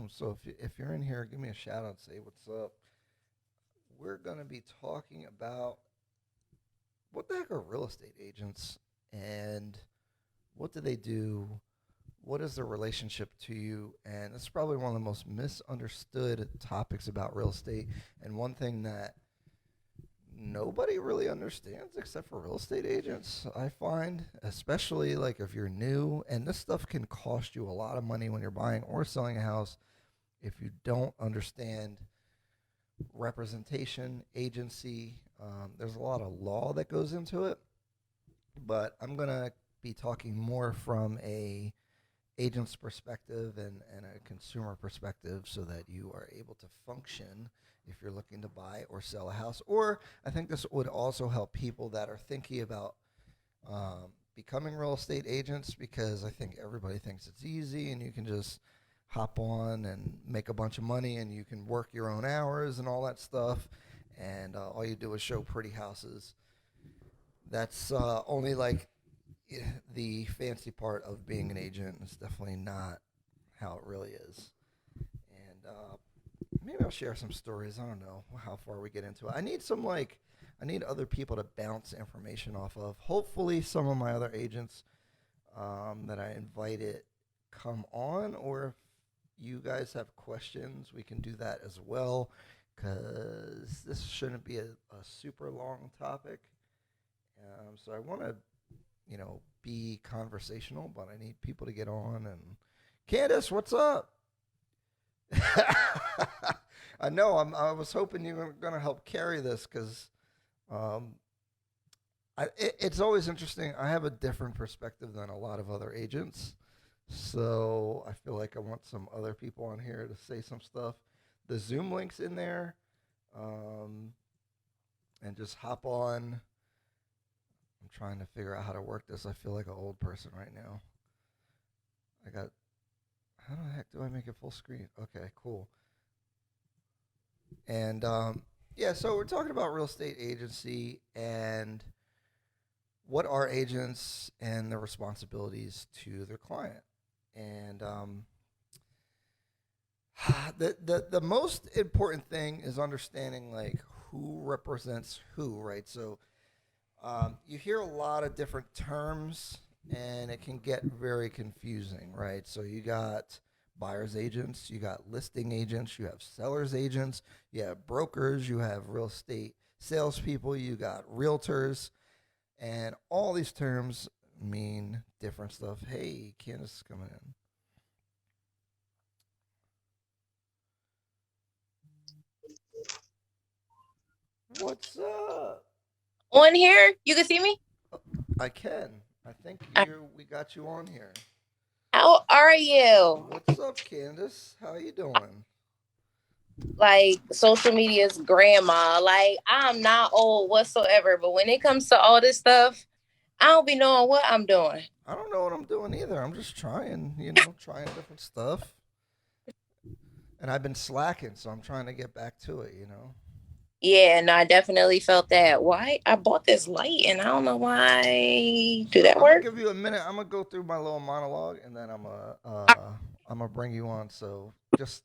room. So if you're in here, give me a shout out, say what's up. We're going to be talking about what the heck are real estate agents and what do they do? What is their relationship to you? And it's probably one of the most misunderstood topics about real estate, and one thing that nobody really understands except for real estate agents, I find, especially like if you're new, and this stuff can cost you a lot of money when you're buying or selling a house if you don't understand representation, agency. There's a lot of law that goes into it, but I'm going to be talking more from a agent's perspective and a consumer perspective so that you are able to function if you're looking to buy or sell a house. Or I think this would also help people that are thinking about becoming real estate agents, because I think everybody thinks it's easy and you can just hop on and make a bunch of money and you can work your own hours and all that stuff. And all you do is show pretty houses. That's only like the fancy part of being an agent. It's definitely not how it really is. And maybe I'll share some stories. I don't know how far we get into it. I need other people to bounce information off of. Hopefully, some of my other agents that I invited come on, or if you guys have questions, we can do that as well, because this shouldn't be a super long topic. So I want to be conversational, but I need people to get on. And Candice, what's up? I know. I was hoping you were going to help carry this because um, it's always interesting. I have a different perspective than a lot of other agents, so I feel like I want some other people on here to say some stuff. The Zoom link's in there, um, and just hop on. I'm trying to figure out how to work this. I feel like an old person right now. I got. How the heck do I make it full screen? Okay, cool. And yeah, so we're talking about real estate agency and what are agents and their responsibilities to their client. And the most important thing is understanding like who represents who, right? So you hear a lot of different terms, and it can get very confusing, right? So you got buyer's agents, you got listing agents, you have seller's agents, you have brokers, you have real estate salespeople, you got realtors, and all these terms mean different stuff. Hey, Candice is coming in. What's up? On here, you can see me. I can. I think Uh, we got you on here. How are you? What's up, Candice? How you doing? Like social media's grandma. Like I'm not old whatsoever, but when it comes to all this stuff, I don't be knowing what I'm doing. I don't know what I'm doing either. I'm just trying, trying different stuff. And I've been slacking, so I'm trying to get back to it. Yeah, no, I definitely felt that. Why I bought this light and I don't know why. Do that I'm gonna work? give you a minute. I'm gonna go through my little monologue, and then I'm gonna bring you on. So just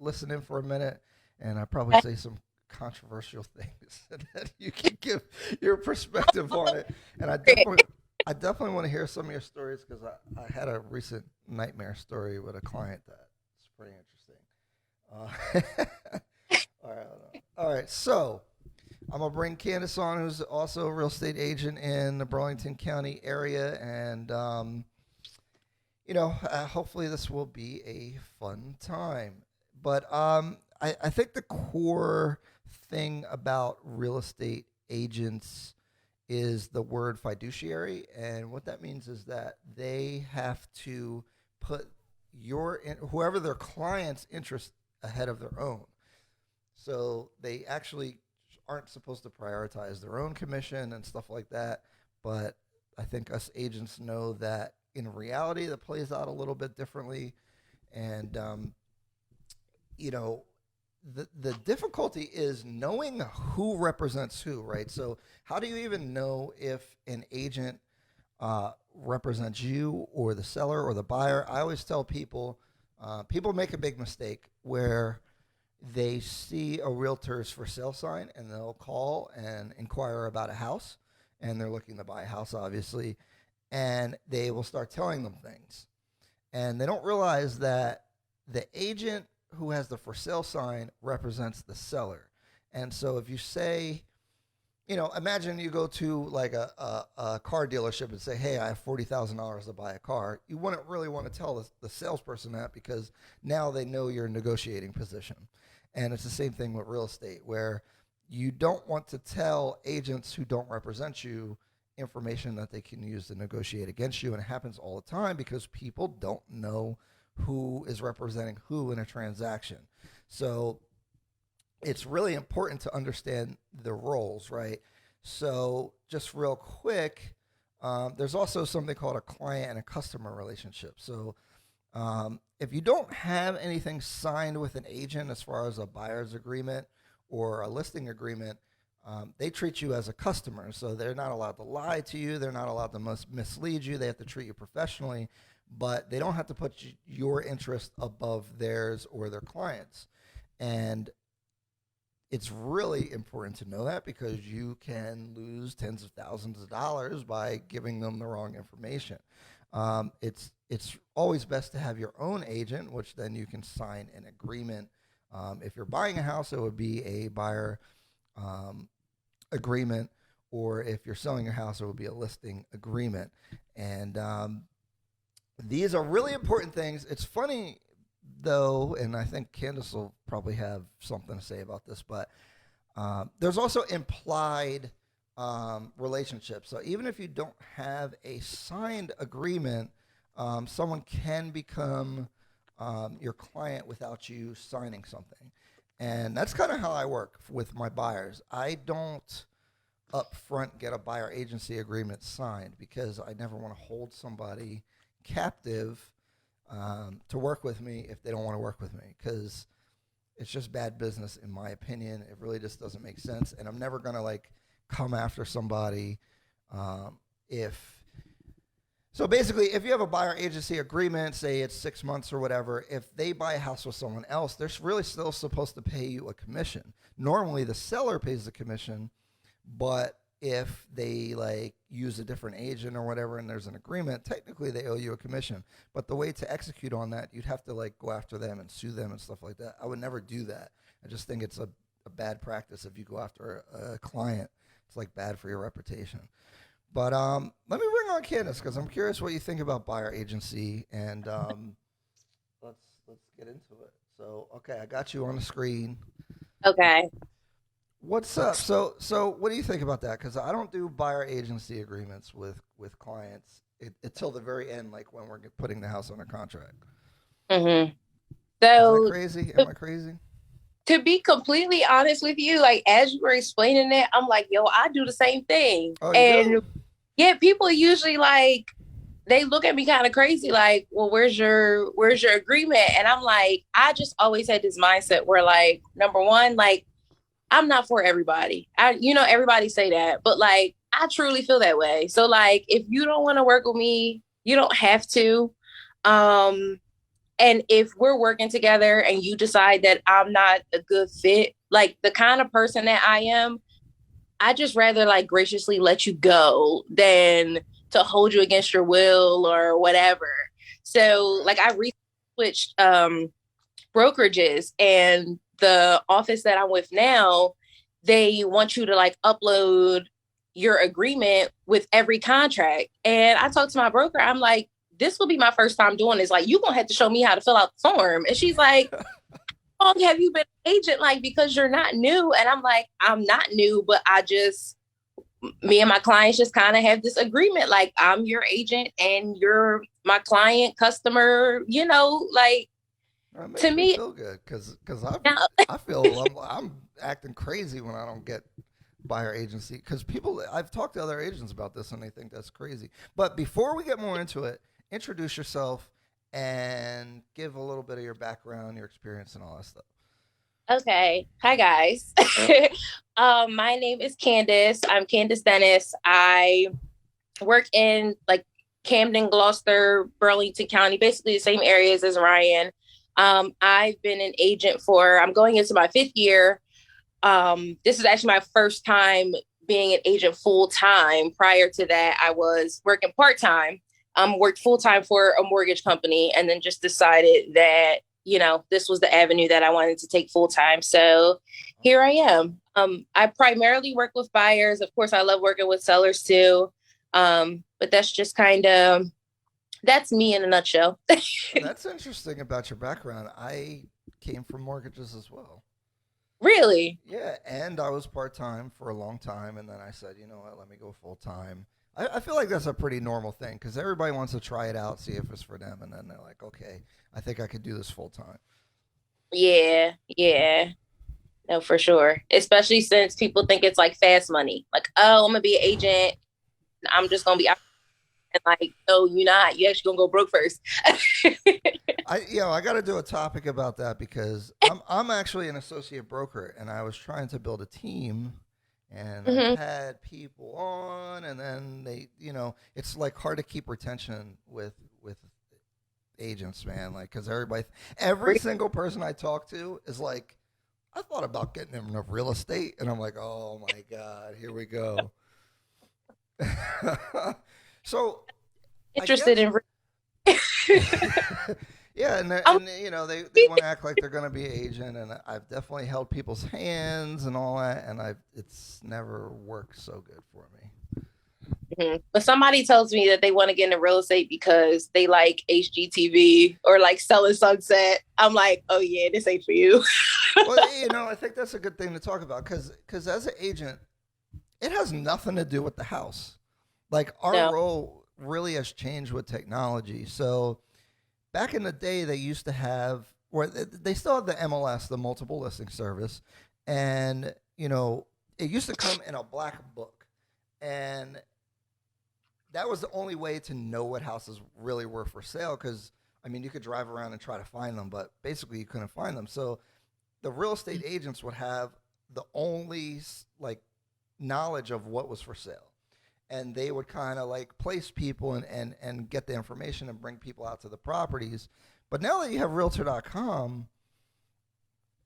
listen in for a minute, and I probably say some controversial things, and then you can give your perspective on it. And I definitely want to hear some of your stories because I had a recent nightmare story with a client that's pretty interesting. All right, hold on. All right. So I'm gonna bring Candice on, who's also a real estate agent in the Burlington County area, and hopefully this will be a fun time. But I think the core thing about real estate agents is the word fiduciary, and what that means is that they have to put whoever their client's interest ahead of their own. So they actually aren't supposed to prioritize their own commission and stuff like that. But I think us agents know that in reality, that plays out a little bit differently. And, you know, the difficulty is knowing who represents who, right? So, how do you even know if an agent represents you or the seller or the buyer? I always tell people People make a big mistake where they see a realtor's for sale sign and they'll call and inquire about a house, and they're looking to buy a house, obviously, and they will start telling them things. And they don't realize that the agent who has the for sale sign represents the seller. And so if you say, imagine you go to like a car dealership and say, hey, I have $40,000 to buy a car. You wouldn't really want to tell the salesperson that, because now they know your negotiating position. And it's the same thing with real estate, where you don't want to tell agents who don't represent you information that they can use to negotiate against you. And it happens all the time because people don't know who is representing who in a transaction. So it's really important to understand the roles, right? So just real quick, there's also something called a client and a customer relationship. So if you don't have anything signed with an agent as far as a buyer's agreement or a listing agreement, they treat you as a customer. So they're not allowed to lie to you. They're not allowed to mislead you. They have to treat you professionally, but they don't have to put your interest above theirs or their clients. And it's really important to know that, because you can lose tens of thousands of dollars by giving them the wrong information. It's always best to have your own agent, which then you can sign an agreement. If you're buying a house, it would be a buyer agreement, or if you're selling your house, it would be a listing agreement. And these are really important things. It's funny, though, and I think Candice will probably have something to say about this, but there's also implied relationships. So even if you don't have a signed agreement, someone can become your client without you signing something. And that's kind of how I work with my buyers. I don't up front get a buyer agency agreement signed, because I never want to hold somebody captive to work with me if they don't want to work with me, because it's just bad business, in my opinion. It really just doesn't make sense. And I'm never going to come after somebody so basically, if you have a buyer agency agreement, say it's 6 months or whatever, if they buy a house with someone else, they're really still supposed to pay you a commission. Normally, the seller pays the commission, but if they use a different agent or whatever and there's an agreement, technically they owe you a commission. But the way to execute on that, you'd have to go after them and sue them and stuff like that. I would never do that. I just think it's a bad practice if you go after a client. It's bad for your reputation. But let me bring on Candice, because I'm curious what you think about buyer agency, and let's get into it. So, okay, I got you on the screen. Okay. What's up? So what do you think about that? Because I don't do buyer agency agreements with clients until the very end, when we're putting the house under contract. Mm-hmm. So, is that crazy? Am I crazy? To be completely honest with you, as you were explaining that, I'm yo, I do the same thing. Oh, you do? Yeah, people usually they look at me kind of crazy, well, where's your agreement? And I'm I just always had this mindset where number one, I'm not for everybody. Everybody say that, but I truly feel that way. So if you don't want to work with me, you don't have to. And if we're working together and you decide that I'm not a good fit, the kind of person that I am, I just rather graciously let you go than to hold you against your will or whatever. So I recently switched brokerages, and the office that I'm with now, they want you to upload your agreement with every contract. And I talked to my broker. I'm this will be my first time doing this. You're going to have to show me how to fill out the form. And she's how long have you been an agent? Because you're not new. And I'm I'm not new, but me and my clients just kind of have this agreement. I'm your agent and you're my client, customer, to me feel good, because I feel I'm acting crazy when I don't get buyer agency, because I've talked to other agents about this and they think that's crazy. But before we get more into it, introduce yourself and give a little bit of your background, your experience, and all that stuff. Okay. Hi, guys. My name is Candice. I'm Candice Dennis. I work in Camden, Gloucester, Burlington County, basically the same areas as Ryan. I've been an agent for, I'm going into my 5th year. This is actually my first time being an agent full time. Prior to that, I was working part time. Worked full time for a mortgage company, and then just decided that this was the avenue that I wanted to take full time. So here I am. I primarily work with buyers. Of course, I love working with sellers too. But that's me in a nutshell. That's interesting about your background. I came from mortgages as well. Really? Yeah, and I was part time for a long time, and then I said, you know what, let me go full time. I feel like that's a pretty normal thing because everybody wants to try it out, see if it's for them, and then they're like, okay, I think I could do this full time. Yeah, yeah. No, for sure. Especially since people think it's like fast money. Like, oh, I'm gonna be an agent. I'm just gonna be out. And like, no, you're not. You actually gonna go broke first. I got to do a topic about that because I'm actually an associate broker, and I was trying to build a team, and I've Hmm. had people on, and then it's like hard to keep retention with agents, man. Like, because every single person I talk to is like, I thought about getting into real estate, and I'm like, oh my god, here we go. So I Interested guess in. yeah, I'm they want to act like they're going to be an agent, and I've definitely held people's hands and all that, and it's never worked so good for me. Mhm. But somebody tells me that they want to get into real estate because they like HGTV or like selling sunset. I'm like, oh yeah, this ain't for you. Well, I think that's a good thing to talk about because as an agent, it has nothing to do with the house. Like our No. role really has changed with technology. So back in the day, they used to have, or they still have the MLS, the multiple listing service, and it used to come in a black book, and that was the only way to know what houses really were for sale. Because I mean, you could drive around and try to find them, but basically you couldn't find them. So the real estate agents would have the only like knowledge of what was for sale, and they would kind of like place people and get the information and bring people out to the properties. But now that you have realtor.com,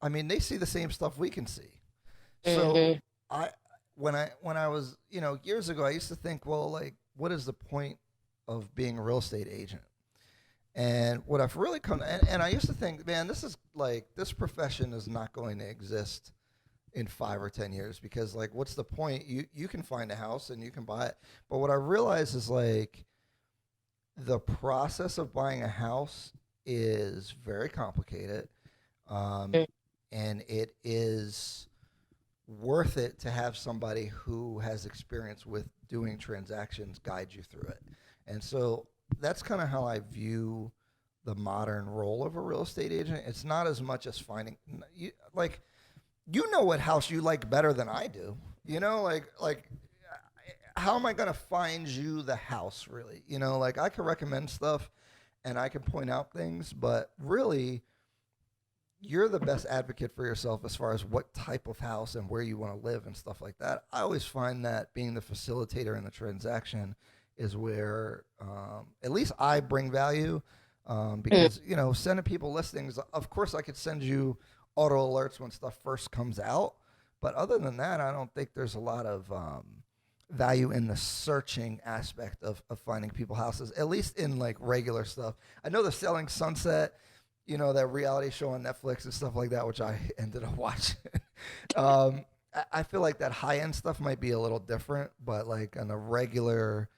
I mean, they see the same stuff we can see. So Hmm. I when I was, years ago, I used to think, well, like, what is the point of being a real estate agent? And what I've really come and I used to think, man, this is like this profession is not going to exist in 5 or 10 years because like what's the point? You can find a house and you can buy it. But what I realize is like the process of buying a house is very complicated. Um, and it is worth it to have somebody who has experience with doing transactions guide you through it. And so that's kind of how I view the modern role of a real estate agent. It's not as much as finding like what house you like better than I do. Like how am I going to find you the house really? Like I can recommend stuff and I can point out things, but really you're the best advocate for yourself as far as what type of house and where you want to live and stuff like that. I always find that being the facilitator in the transaction is where at least I bring value because sending people listings. Of course, I could send you auto alerts when stuff first comes out, but other than that, I don't think there's a lot of value in the searching aspect of finding people houses. At least in like regular stuff. I know they're selling Sunset, that reality show on Netflix and stuff like that, which I ended up watching. I feel like that high end stuff might be a little different, but like on a regular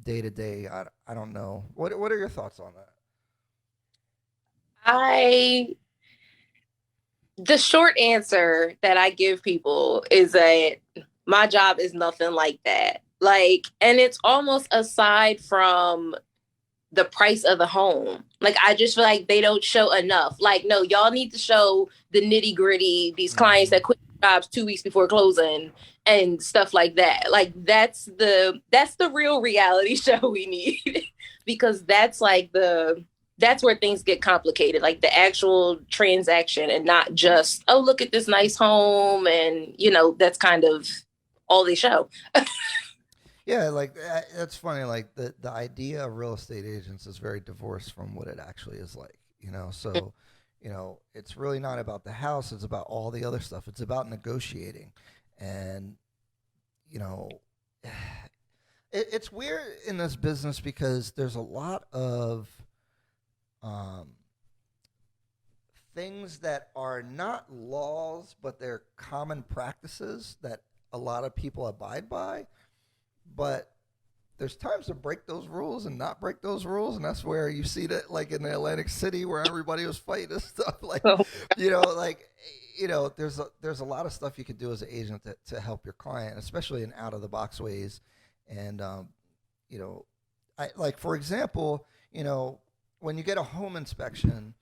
day to day, I don't know. What are your thoughts on that? I the short answer that I give people is that my job is nothing like that. Like, and it's almost aside from the price of the home. Like, I just feel like they don't show enough. Like, no, y'all need to show the nitty gritty, these clients Mm-hmm. that quit jobs 2 weeks before closing and stuff like that. Like, that's the real reality show we need because that's where things get complicated, like the actual transaction and not just, oh, look at this nice home. And, that's kind of all they show. Yeah, like that's funny. Like the idea of real estate agents is very divorced from what it actually is like. So it's really not about the house. It's about all the other stuff. It's about negotiating. And, you know, it's weird in this business because there's a lot of um, things that are not laws, but they're common practices that a lot of people abide by. But there's times to break those rules and not break those rules, and that's where you see that, like in Atlantic City, where everybody was fighting and stuff. Like, Oh, like there's a lot of stuff you can do as an agent to help your client, especially in out of the box ways. And you know, I like for example, when you get a home inspection,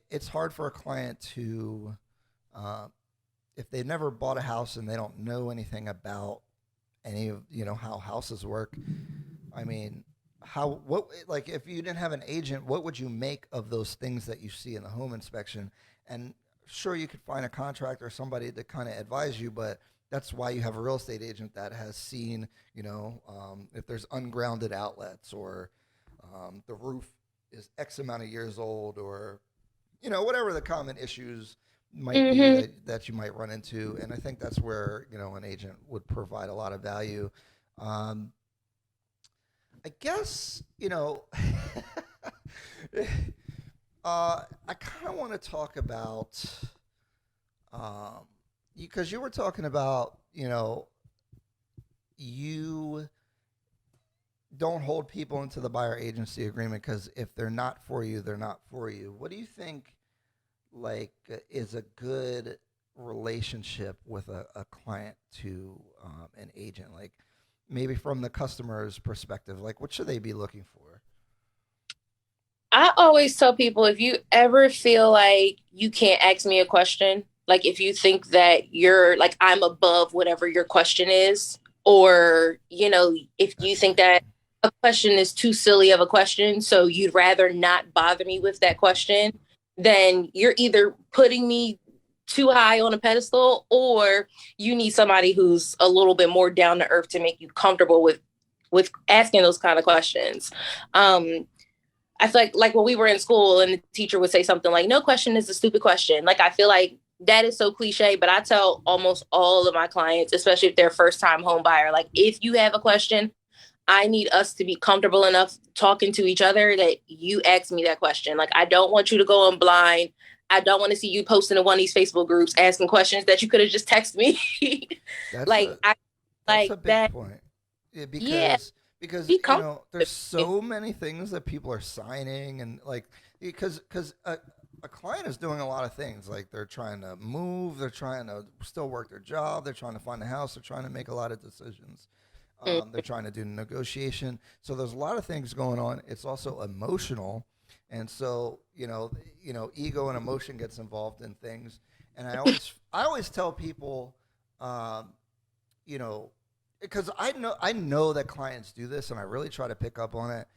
it's hard for a client to uh, if they've never bought a house and they don't know anything about any of how houses work. I mean, how what like if you didn't have an agent, what would you make of those things that you see in the home inspection? And sure, you could find a contractor or somebody to kind of advise you, but that's why you have a real estate agent that has seen, if there's ungrounded outlets, or the roof is X amount of years old, or whatever the common issues might be hmm that you might run into. And I think that's where an agent would provide a lot of value. Um, I guess I kind of want to talk about um, because you were talking about you don't hold people into the buyer agency agreement because if they're not for you, they're not for you. What do you think is a good relationship with a client to an agent? Like maybe from the customer's perspective, like what should they be looking for? I always tell people, if you ever feel like you can't ask me a question, like if you think that you're like I'm above whatever your question is, or if you That's think that interesting. a question is too silly of a question, so you'd rather not bother me with that question, then you're either putting me too high on a pedestal, or you need somebody who's a little bit more down to earth to make you comfortable with asking those kind of questions. Um, I feel like when we were in school and the teacher would say something like, "No question is a stupid question." Like I feel like that is so cliche, but I tell almost all of my clients, especially if they're first time home buyer, like if you have a question, I need us to be comfortable enough talking to each other that you ask me that question. Like I don't want you to go in blind. I don't want to see you posting in one of these Facebook groups asking questions that you could have just texted me. That's like a I That's like a big that. point. Yeah, Yeah, because be comfortable there's with me. so many things that people are signing, and like because a client is doing a lot of things. Like they're trying to move, they're trying to still work their job, they're trying to find a house, they're trying to make a lot of decisions. They're trying to do negotiation. So there's a lot of things going on. It's also emotional, and so ego and emotion gets involved in things. And I always tell people. Um, you know, because I know that clients do this, and I really try to pick up on it,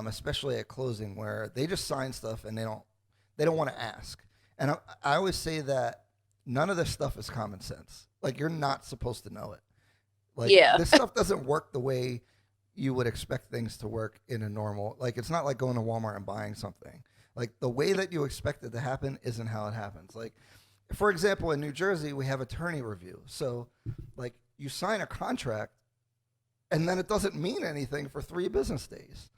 especially at closing, where they just sign stuff and they don't want to ask. And I always say that none of this stuff is common sense. Like you're not supposed to know it. Like Yeah. this stuff doesn't work the way you would expect things to work in a normal. Like it's not like going to Walmart and buying something. Like the way that you expect it to happen isn't how it happens. Like for example, in New Jersey, we have attorney review. So, like, you sign a contract, and then it doesn't mean anything for 3 business days.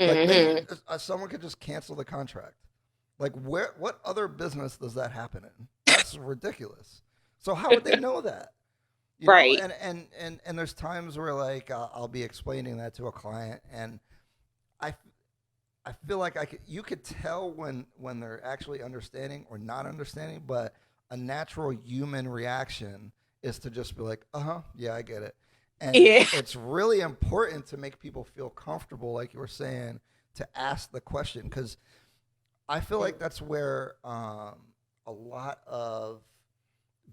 Like, hmm someone could just cancel the contract. Like, what other business does that happen in? That's ridiculous. So how would they know that? Right. And there's times where like I'll be explaining that to a client, and I I feel like you could tell when they're actually understanding or not understanding, but a natural human reaction is to just be like, "Uh-huh, yeah, I get it." And it's Yeah. it's really important to make people feel comfortable, like you were saying, to ask the question, because I feel like that's where a lot of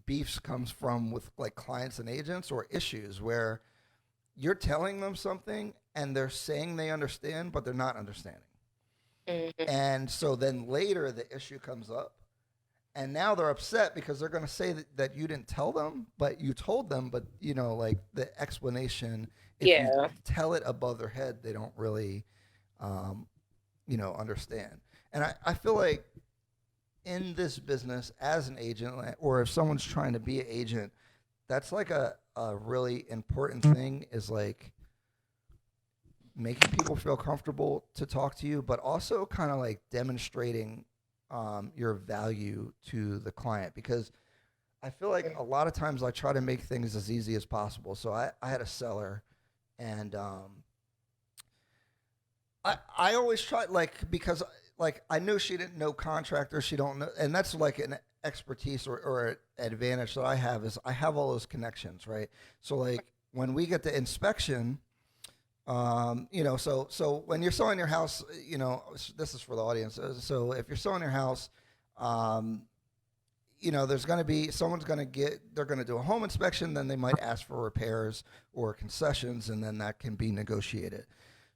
beefs comes from with like clients and agents, or issues where you're telling them something and they're saying they understand, but they're not understanding. hmm And so then later the issue comes up, and now they're upset because they're going to say that you didn't tell them, but you told them. But like the explanation, if you Yeah. tell it above their head, they don't really, um, understand. And I feel like in this business as an agent, or if someone's trying to be an agent, that's like a really important thing, is like making people feel comfortable to talk to you, but also kind of like demonstrating your value to the client. Because I feel like a lot of times I try to make things as easy as possible. So I had a seller, and I always try, like, because like I knew she didn't know contractors, she don't know, and that's like an expertise or advantage that I have, is I have all those connections, right? So like when we get the inspection, so when you're selling your house, this is for the audience. So if you're selling your house, um, there's going to be they're going to do a home inspection, then they might ask for repairs or concessions, and then that can be negotiated.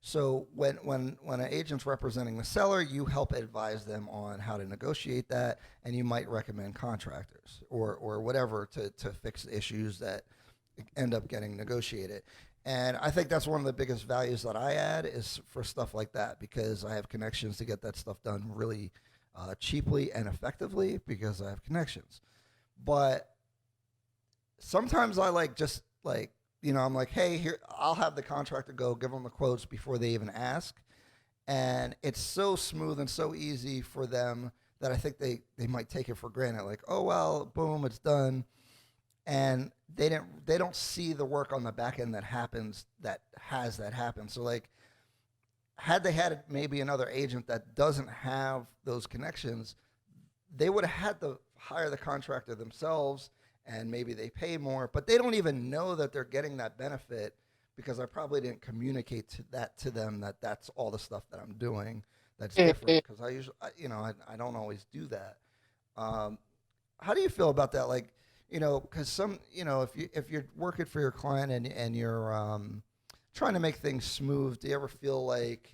So when an agent's representing the seller, you help advise them on how to negotiate that, and you might recommend contractors or whatever to fix issues that end up getting negotiated. And I think that's one of the biggest values that I add, is for stuff like that, because I have connections to get that stuff done really cheaply and effectively, because I have connections. But sometimes I like just like, I'm like, hey, here, I'll have the contractor go give them the quotes before they even ask. And it's so smooth and so easy for them that I think they might take it for granted. Like, oh, well, boom, it's done. And they don't see the work on the back end that happen. So like, had they had maybe another agent that doesn't have those connections, they would have had to hire the contractor themselves, and maybe they pay more, but they don't even know that they're getting that benefit, because I probably didn't communicate to them that that's all the stuff that I'm doing that's different, because I usually, I don't always do that. How do you feel about that? Like, because if you're working for your client and you're trying to make things smooth, do you ever feel like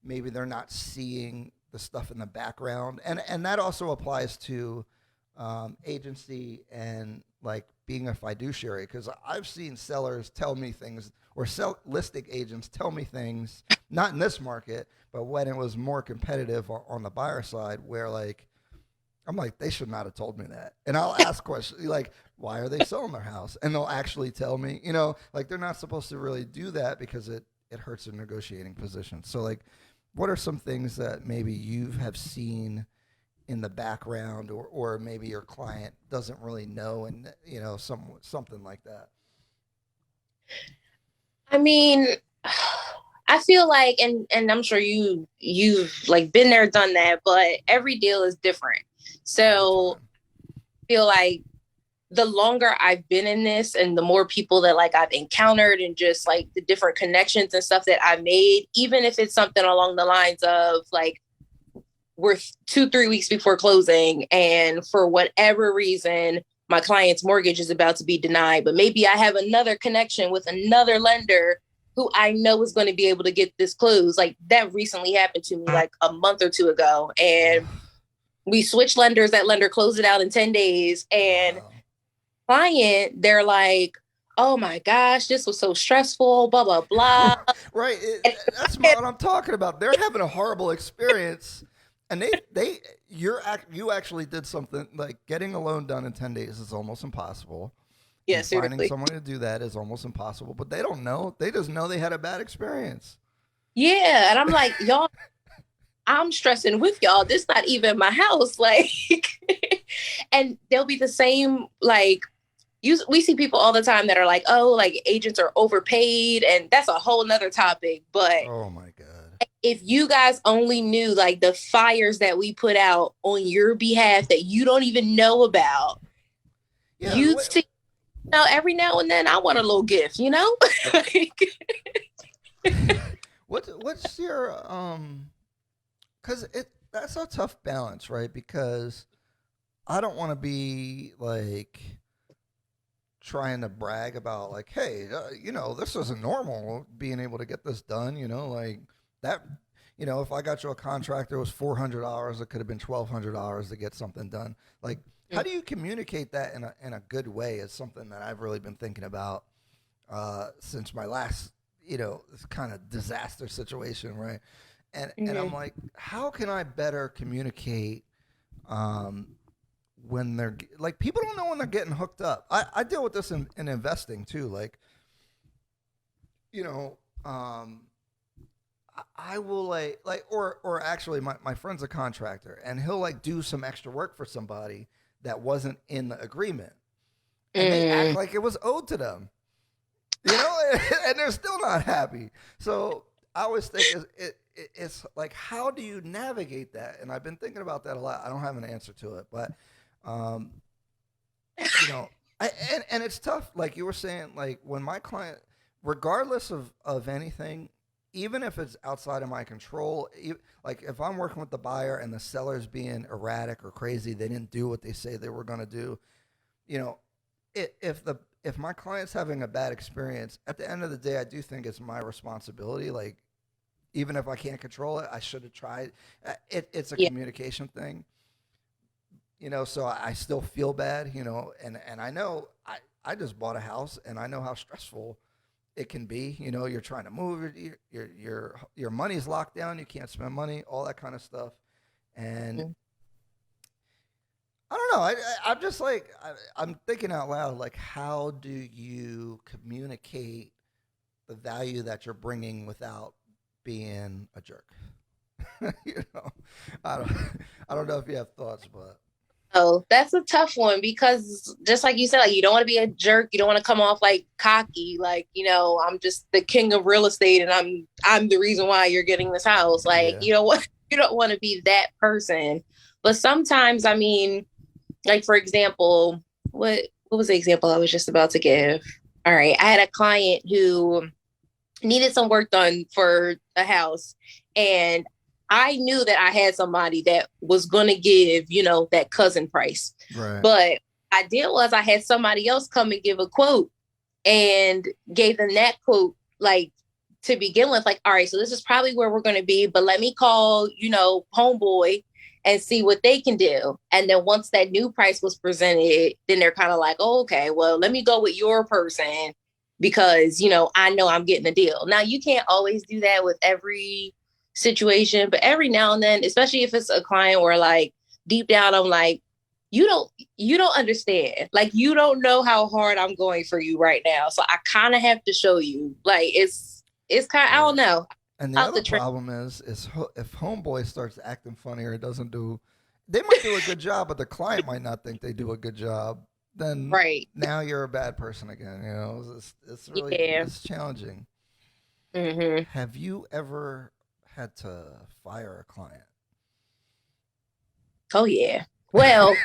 maybe they're not seeing the stuff in the background? And that also applies to agency and like being a fiduciary, because I've seen sellers tell me things, or listing agents tell me things, not in this market, but when it was more competitive on the buyer side, where like, I'm like, they should not have told me that. And I'll ask questions like, why are they selling their house? And they'll actually tell me, like they're not supposed to really do that, because it hurts their negotiating position. So like, what are some things that maybe you have seen in the background, or maybe your client doesn't really know, and something like that? I mean, I feel like, and I'm sure you've like been there, done that, but every deal is different. Every So time. I feel like the longer I've been in this, and the more people that like I've encountered, and just like the different connections and stuff that I made, even if it's something along the lines of like, we're 2-3 weeks before closing, and for whatever reason my client's mortgage is about to be denied, but maybe I have another connection with another lender who I know is going to be able to get this closed. Like that recently happened to me like a month or two ago, and we switched lenders. That lender closed it out in 10 days, and Wow. client, they're like, oh my gosh, this was so stressful, blah blah blah. Right. And That's what I'm talking about. They're having a horrible experience, and you actually did something like getting a loan done in 10 days is almost impossible, yeah, and finding seriously. someone to do that is almost impossible. But they don't know. They just know they had a bad experience. Yeah, and I'm like, y'all, I'm stressing with y'all. This not even my house. Like, and they'll be the same. Like, we see people all the time that are like, oh, like agents are overpaid, and that's a whole nother topic. But Oh my god. if you guys only knew like the fires that we put out on your behalf that you don't even know about, Yeah. you'd see. Every now and then I want a little gift, like, What's your because it that's a tough balance, right? Because I don't want to be like trying to brag about like, hey, this isn't normal being able to get this done. Like that. If I got you a contract, it was $400. It could have been $1,200 to get something done. Like, how do you communicate that in a good way? Is something that I've really been thinking about since my last, this kind of disaster situation, right? And I'm Mhm. like, how can I better communicate Um, when they're like, people don't know when they're getting hooked up. I deal with this in investing too. Like, you know, I will or actually my friend's a contractor and he'll like do some extra work for somebody that wasn't in the agreement and they act Mm. like it was owed to them, and they're still not happy. So I always think it's like, how do you navigate that? And I've been thinking about that a lot. I don't have an answer to it, but um, you know, and it's tough. Like you were saying, like when my client, regardless of anything, even if it's outside of my control, like if I'm working with the buyer and the seller's being erratic or crazy, they didn't do what they say they were going to do. You know, if my client's having a bad experience, at the end of the day, I do think it's my responsibility. Like even if I can't control it, I should have tried. It's a Yeah. communication thing, so I still feel bad, and I know I just bought a house and I know how stressful it can be. You're trying to move, your money's locked down, you can't spend money, all that kind of stuff. And Mm. I don't know. I'm just like, I'm thinking out loud, like, how do you communicate the value that you're bringing without being a jerk? you know, I don't, I don't know if you have thoughts, but Oh, that's a tough one because just like you said, like you don't want to be a jerk. You don't want to come off like cocky, like, I'm just the king of real estate and I'm the reason why you're getting this house. Like, yeah, you know what? You don't want to be that person. But sometimes, I mean, like for example, what was the example I was just about to give? All right, I had a client who needed some work done for a house, and I knew that I had somebody that was going to give, that cousin price. right. But I did was I had somebody else come and give a quote and gave them that quote, like to begin with, like, all right, so this is probably where we're going to be, but let me call, homeboy and see what they can do. And then once that new price was presented, then they're kind of like, oh, okay, well, let me go with your person because, I know I'm getting a deal. Now, you can't always do that with every situation, but every now and then, especially if it's a client where like deep down, I'm like, you don't you don't understand. Like you don't know how hard I'm going for you right now. So I kind of have to show you. Like it's kind of, I don't Right. know. And the Out other the train. problem is if homeboy starts acting funny or doesn't do, they might do a good job, but the client might not think they do a good job. Then Right. now you're a bad person again. It's really Yeah. it's challenging. Hmm. Have you ever had to fire a client? Oh yeah. Well,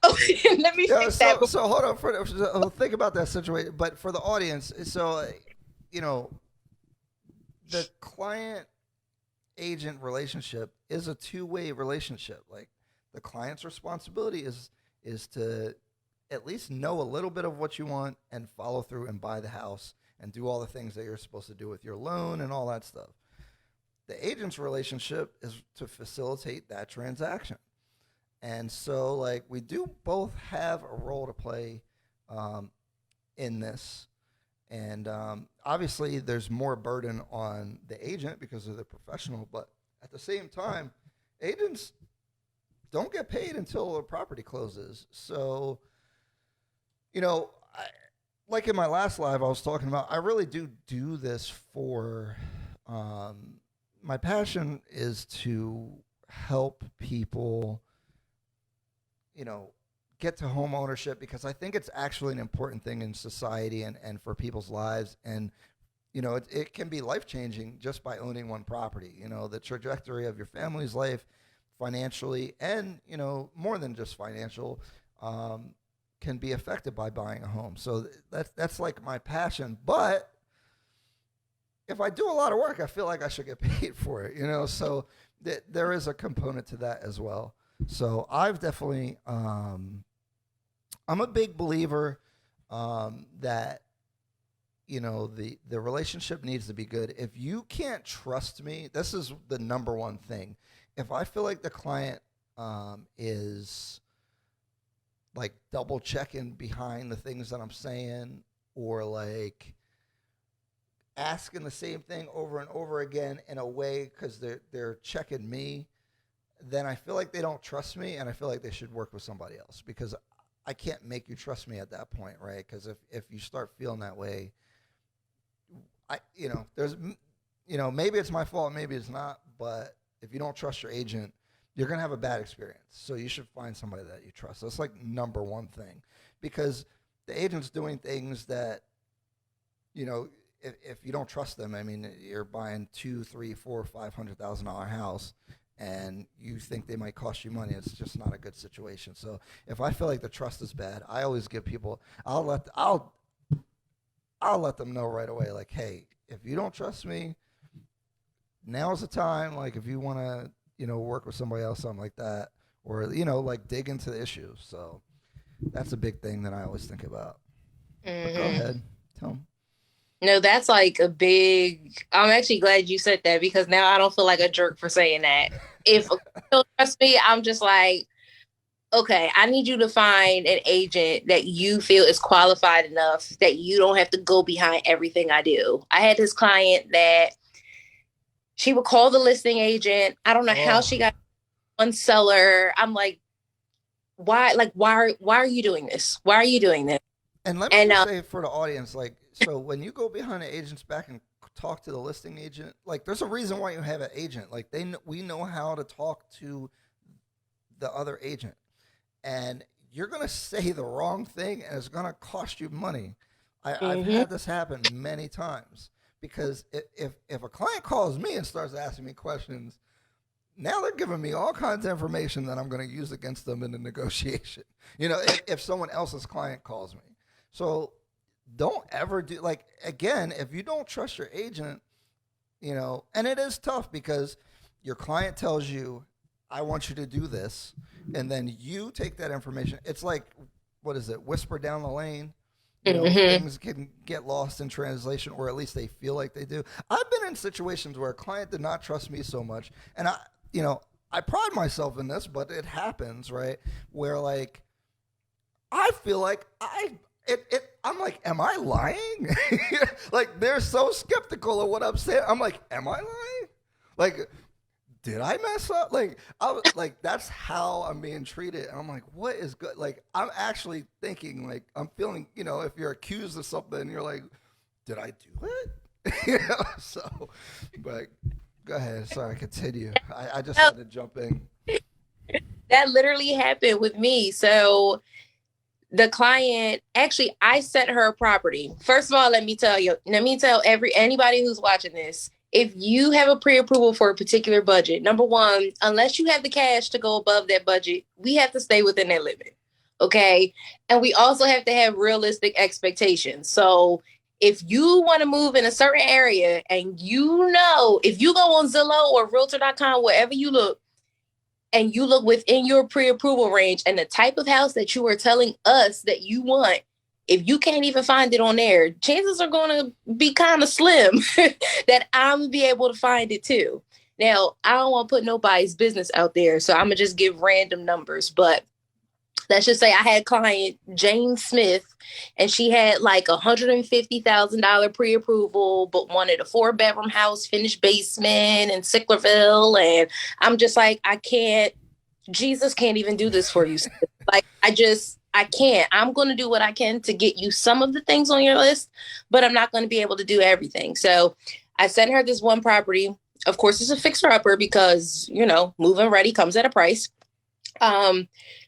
okay. Let me Yeah. fix that. So hold on think about that situation. But for the audience, you know the client agent relationship is a two-way relationship. Like the client's responsibility is to at least know a little bit of what you want and follow through and buy the house and do all the things that you're supposed to do with your loan and all that stuff. The agent's relationship is to facilitate that transaction. And so like we do both have a role to play um, in this. And obviously, there's more burden on the agent because of the professional. But at the same time, agents don't get paid until a property closes. So, like in my last live, I was talking about, I really do this for um, my passion is to help people, you know, get to home ownership because I think it's actually an important thing in society and for people's lives. And, it can be life changing just by owning one property. The trajectory of your family's life financially and, more than just financial, can be affected by buying a home. So that's like my passion. But if I do a lot of work, I feel like I should get paid for it, So there is a component to that as well. So I've definitely, I'm a big believer that the relationship needs to be good. If you can't trust me, this is the number one thing. If I feel like the client is like double checking behind the things that I'm saying, or like asking the same thing over and over again in a way because they're checking me, then I feel like they don't trust me, and I feel like they should work with somebody else, because I can't make you trust me at that point, right? Because if you start feeling that way, there's, maybe it's my fault, maybe it's not, but if you don't trust your agent, you're going to have a bad experience. So you should find somebody that you trust. That's like number one thing, because the agent's doing things that, if you don't trust them, I mean, you're buying $2, $3, $4, $500,000 house, and you think they might cost you money. It's just not a good situation. So if I feel like the trust is bad, I always give people, I'll let them know right away, like, hey, if you don't trust me, now's the time. Like, if you want to, work with somebody else, something like that, or, like, dig into the issues. So that's a big thing that I always think about. But go ahead, tell them. No, that's like a big, I'm actually glad you said that, because now I don't feel like a jerk for saying that. If you don't trust me, I'm just like, okay, I need you to find an agent that you feel is qualified enough that you don't have to go behind everything I do. I had this client that she would call the listing agent. I don't know how she got one seller. I'm like, why are you doing this? Why are you doing this? And let me just say for the audience, like, so when you go behind the agent's back and talk to the listing agent, like, there's a reason why you have an agent. Like, we know how to talk to the other agent, and you're gonna say the wrong thing, and it's gonna cost you money. I've had this happen many times, because if a client calls me and starts asking me questions, now they're giving me all kinds of information that I'm going to use against them in the negotiation. If someone else's client calls me. So don't ever do, like, again, if you don't trust your agent, and it is tough, because your client tells you, I want you to do this, and then you take that information. It's like, what is it? Whisper down the lane. Things can get lost in translation, or at least they feel like they do. I've been in situations where a client did not trust me so much, and I pride myself in this, but it happens, right? Where, like, I feel like I'm like, am I lying? Like, they're so skeptical of what I'm saying. I'm like, am I lying? Like, did I mess up? Like, I was like, that's how I'm being treated. And I'm like, what is good? Like, I'm actually thinking, like, I'm feeling, if you're accused of something, you're like, did I do it? So, but go ahead. Sorry, continue. I just had to jump in. That literally happened with me. So the client, actually, I sent her a property. First of all, let me tell anybody who's watching this, if you have a pre-approval for a particular budget, number one, unless you have the cash to go above that budget, we have to stay within that limit. Okay. And we also have to have realistic expectations. So if you want to move in a certain area, and if you go on Zillow or Realtor.com, wherever you look, and you look within your pre-approval range and the type of house that you are telling us that you want, if you can't even find it on there, chances are going to be kind of slim that I'm going to be able to find it too. Now, I don't want to put nobody's business out there, so I'm going to just give random numbers. But let's just say I had client Jane Smith, and she had like $150,000 pre-approval, but wanted a 4-bedroom house, finished basement in Sicklerville. And I'm just like, Jesus can't even do this for you. Like, I can't. I'm going to do what I can to get you some of the things on your list, but I'm not going to be able to do everything. So I sent her this one property. Of course, it's a fixer-upper, because, move-in ready comes at a price.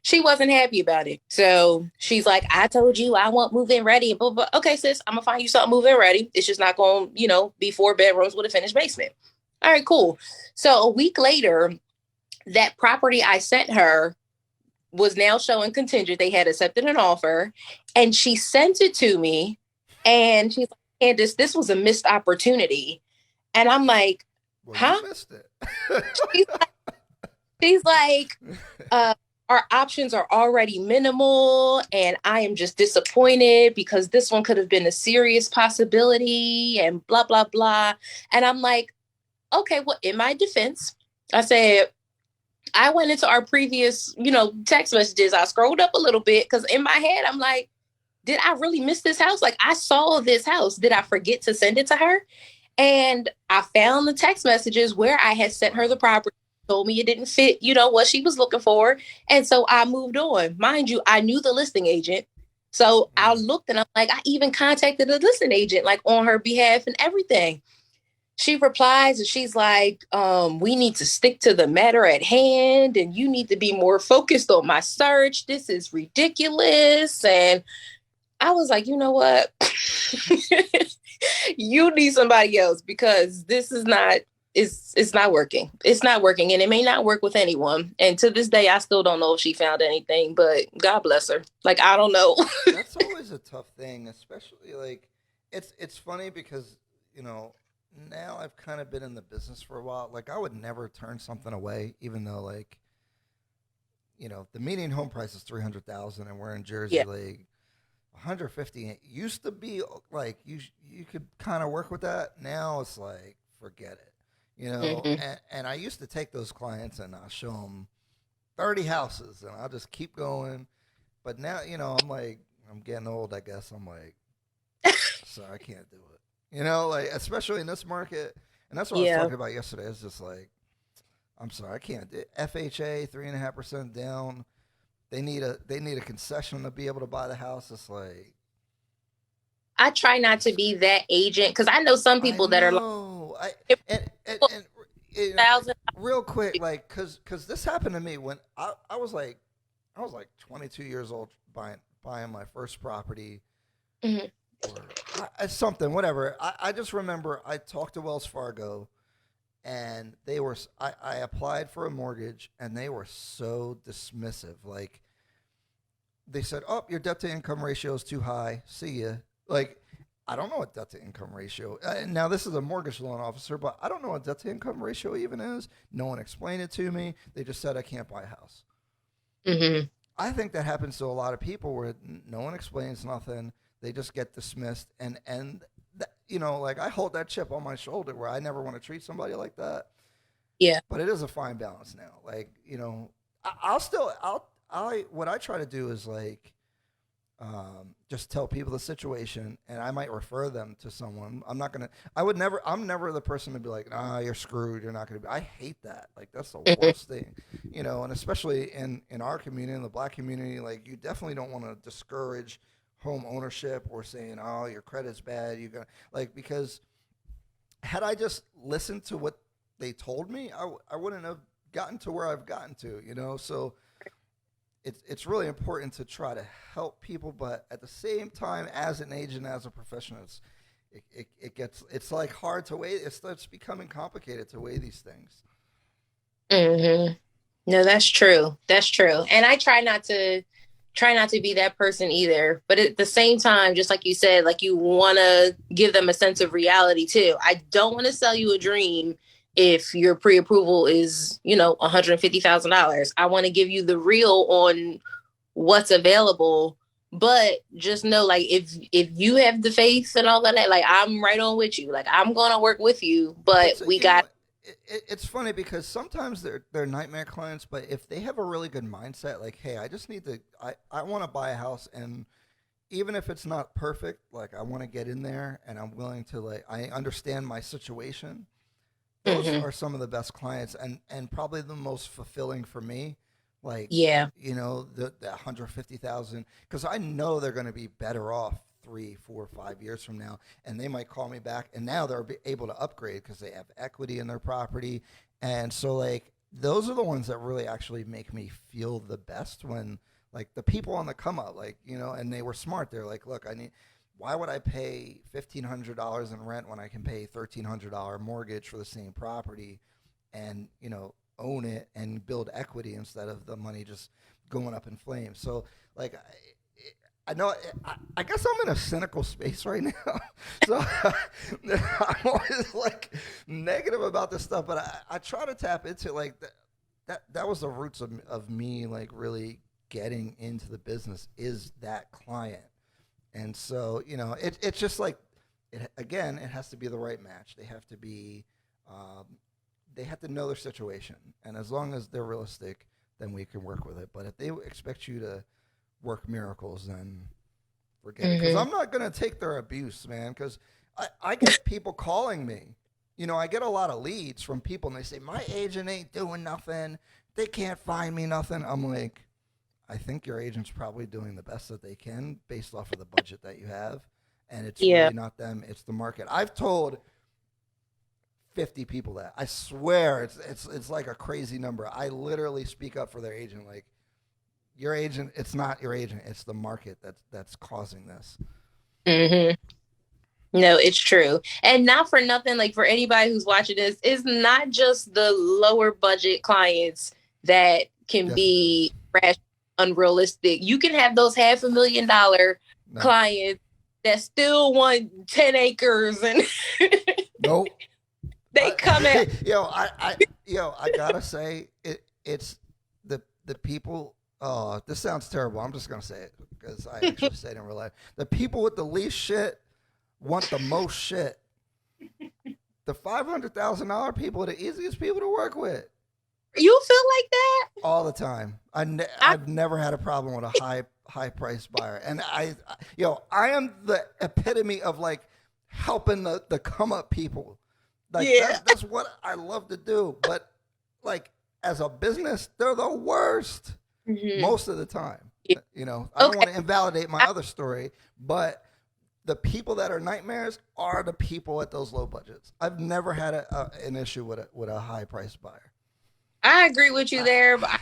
She wasn't happy about it. So she's like, I told you I want move-in ready. Blah, blah. Okay, sis, I'm going to find you something move-in ready. It's just not going to, be 4 bedrooms with a finished basement. All right, cool. So a week later, that property I sent her was now showing contingent. They had accepted an offer, and she sent it to me, and she's like, Candice, this was a missed opportunity. And I'm like, huh? You missed it. she's like, our options are already minimal, and I am just disappointed because this one could have been a serious possibility, and blah, blah, blah. And I'm like, okay, well, in my defense, I said, I went into our previous, text messages. I scrolled up a little bit, because in my head, I'm like, did I really miss this house? Like, I saw this house. Did I forget to send it to her? And I found the text messages where I had sent her the property told me it didn't fit, what she was looking for. And so I moved on. Mind you, I knew the listing agent. So I Mm. looked and I'm like, I even contacted the listing agent, like on her behalf and everything. She replies and she's like, we need to stick to the matter at hand and you need to be more focused on my search. This is ridiculous. And I was like, you know what? You need somebody else because this is not it's not working. It's not working and it may not work with anyone. And to this day I still don't know if she found anything, but God bless her. Like I don't know. That's always a tough thing, especially like it's funny because you know now I've kind of been in the business for a while. Like I would never turn something away, even though like the median home price is 300,000, and we're in Jersey. Yeah. Like 150 it used to be like you could kind of work with that. Now it's like forget it, Mm-hmm. And I used to take those clients and I'll show them 30 houses and I'll just keep going. But now I'm like I'm getting old. I guess I'm like so I can't do it. Like especially in this market, and that's what I was Yeah. talking about yesterday. It's just like I'm sorry, I can't. FHA 3.5% down. They need a concession to be able to buy the house. It's like I try not to be that agent because I know some I people that are like know. And thousand. real quick, like, cause this happened to me when I was like 22 years old buying my first property Mhm. or something, whatever. I just remember I talked to Wells Fargo and I applied for a mortgage and they were so dismissive. Like they said, "Oh, your debt to income ratio is too high. See ya." Like I don't know what debt to income ratio. Now this is a mortgage loan officer, but I don't know what debt to income ratio even is. No one explained it to me. They just said I can't buy a house. Mhm. I think that happens to a lot of people where no one explains nothing. They just get dismissed, like I hold that chip on my shoulder where I never want to treat somebody like that. Yeah. But it is a fine balance now. Like I'll still I what I try to do is like just tell people the situation, and I might refer them to someone. I'm not gonna. I would never. I'm never the person to be like, "Ah, you're screwed. You're not gonna be." I hate that. Like that's the Mhm. worst thing, And especially in our community, in the black community, like you definitely don't want to discourage home ownership or saying, "Oh, your credit's bad." You got because had I just listened to what they told me, I wouldn't have gotten to where I've gotten to. So it's really important to try to help people, but at the same time, as an agent, as a professional, it's like hard to weigh. It starts becoming complicated to weigh these things. Mhm. No, that's true. That's true. And I try not to be that person either. But at the same time, just like you said, like you want to give them a sense of reality too. I don't want to sell you a dream if your pre-approval is, $150,000. I want to give you the real on what's available. But just know, like, if you have the faith and all of that, like, I'm right on with you. Like, I'm gonna work with you. But It's we got, it's funny because sometimes they're nightmare clients, but if they have a really good mindset, like, hey, I just need to, I want to buy a house, and even if it's not perfect, like I want to get in there, and I'm willing to like, I understand my situation. Those Mhm. are some of the best clients, and probably the most fulfilling for me. Like Yeah. the 150,000, because I know they're going to be better off 3, 4, 5 years from now, and they might call me back, and now they're able to upgrade because they have equity in their property, and so like those are the ones that really actually make me feel the best when like the people on the come up, like and they were smart. They're like, look, I need why would I pay $1,500 in rent when I can pay $1,300 mortgage for the same property, and own it and build equity instead of the money just going up in flames? So like I know I guess I'm in a cynical space right now, so I'm always like negative about this stuff, but I try to tap into like that was the roots of me like really getting into the business is that client. And so, it's just like, again, it has to be the right match. Um, they have to know their situation. And as long as they're realistic, then we can work with it. But if they expect you to work miracles, then forget it. Because Mhm. I'm not going to take their abuse, man. Because I get people calling me, I get a lot of leads from people, and they say my agent ain't doing nothing. They can't find me nothing. I'm like, I think your agent's probably doing the best that they can based off of the budget that you have, and it's Yeah. really not them; it's the market. I've told 50 people that. I swear, it's like a crazy number. I literally speak up for their agent, like your agent. It's not your agent; it's the market that's causing this. Hmm. No, it's true. And not for nothing, like for anybody who's watching this, it's not just the lower budget clients that can Yes, it is. be rash, unrealistic. You can have those $500,000 No, clients that still want 10 acres and nope. they come at I gotta say it's the people. Oh, this sounds terrible. I'm just gonna say it because I actually say it in real life. The people with the least shit want the most shit. The $500,000 people are the easiest people to work with you feel like that? all the time. I, I've never had a problem with a high price buyer, and I am the epitome of like helping the come up people. Like yeah. that's what I love to do. But like as a business, they're the worst Mhm. most of the time. Yeah. I don't Okay. want to invalidate my other story, but the people that are nightmares are the people at those low budgets. I've never had an issue with a high price buyer. I agree with you there, but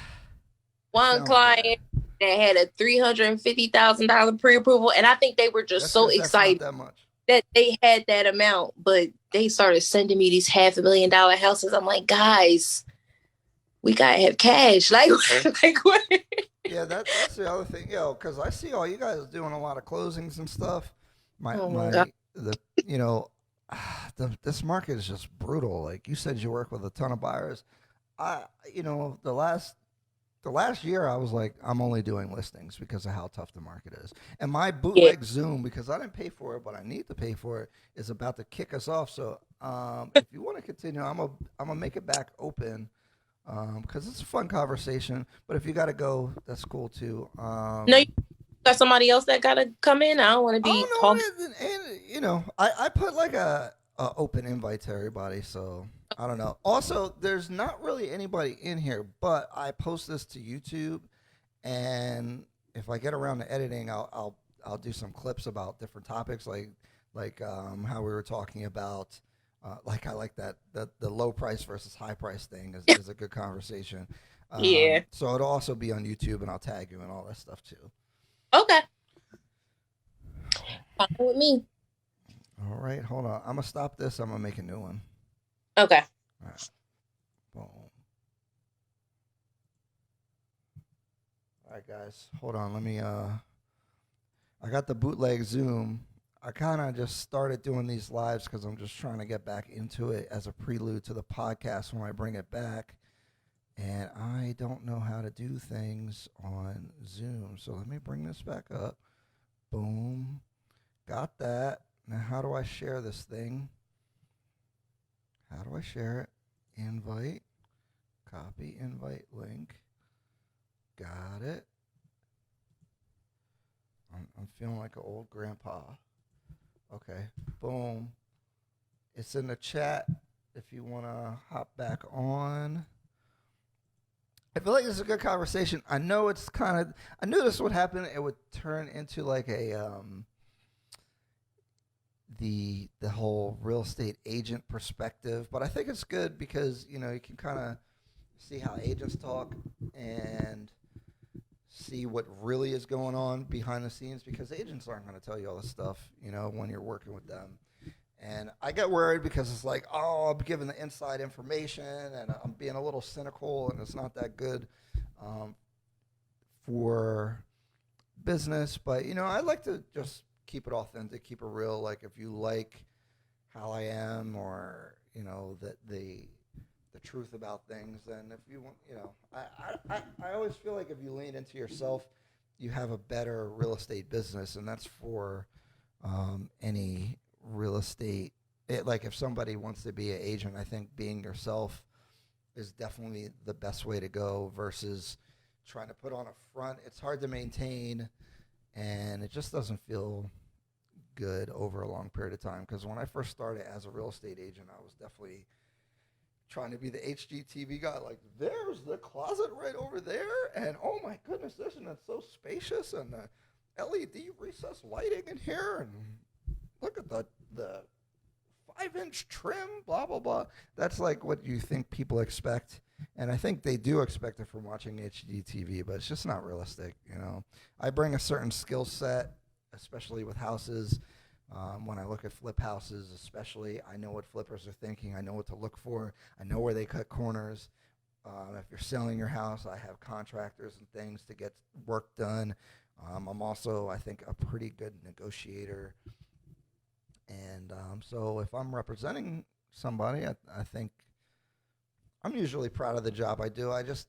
one Sounds bad. client that had a $350,000 pre-approval, and I think they were just That's so because that's not excited that much. that they had that amount, but they started sending me these $500,000 houses. I'm like, guys, we gotta have cash. Like, like what? Yeah, that's the other thing, because I see all you guys doing a lot of closings and stuff. Oh my God. The this market is just brutal. Like you said, you work with a ton of buyers. I you know the last year I was like, I'm only doing listings because of how tough the market is. And my Yeah. bootleg Zoom, because I didn't pay for it, but I need to pay for it, is about to kick us off. So if you want to continue, I'm gonna make it back open because it's a fun conversation. But if you got to go, that's cool too. No, you got somebody else that gotta come in. I don't want to be talking. Oh no, and I put like a open invite to everybody, so I don't know. Also, there's not really anybody in here, but I post this to YouTube, and if I get around to editing, I'll do some clips about different topics, like how we were talking about. Like I like that the low price versus high price thing is a good conversation. Yeah. So it'll also be on YouTube, and I'll tag you and all that stuff too. Okay. Fine with me. All right, hold on. I'm gonna stop this. I'm gonna make a new one. Okay. All right. Boom. All right, guys. Hold on. Let me. I got the bootleg Zoom. I kind of just started doing these lives because I'm just trying to get back into it as a prelude to the podcast when I bring it back. And I don't know how to do things on Zoom. So let me bring this back up. Boom. Got that. Now, how do I share this thing? How do I share it? Invite. Copy invite link. Got it. I'm feeling like an old grandpa. Okay. Boom. It's in the chat if you want to hop back on. I feel like this is a good conversation. I know it's kind of. I knew this would happen. It would turn into like the whole real estate agent perspective, but I think it's good because you can kind of see how agents talk and see what really is going on behind the scenes because agents aren't going to tell you all this stuff, when you're working with them. And I get worried because it's like, oh, I'm giving the inside information and I'm being a little cynical and it's not that good for business. But, I like to just keep it authentic, keep it real. Like if you like how I am or, the truth about things, then if you want, I always feel like if you lean into yourself, you have a better real estate business. And that's for any real estate. Like if somebody wants to be an agent, I think being yourself is definitely the best way to go versus trying to put on a front. It's hard to maintain and it just doesn't feel good over a long period of time. Because when I first started as a real estate agent, I was definitely trying to be the HGTV guy. Like, there's the closet right over there, and oh my goodness, isn't it so spacious? And the LED recessed lighting in here, and look at the 5-inch trim, blah blah blah. That's like what you think people expect, and I think they do expect it from watching HGTV, but it's just not realistic. I bring a certain skill set, especially with houses. When I look at flip houses, especially, I know what flippers are thinking. I know what to look for. I know where they cut corners. If you're selling your house, I have contractors and things to get work done. I'm also, I think, a pretty good negotiator. And so if I'm representing somebody, I think I'm usually proud of the job I do. It's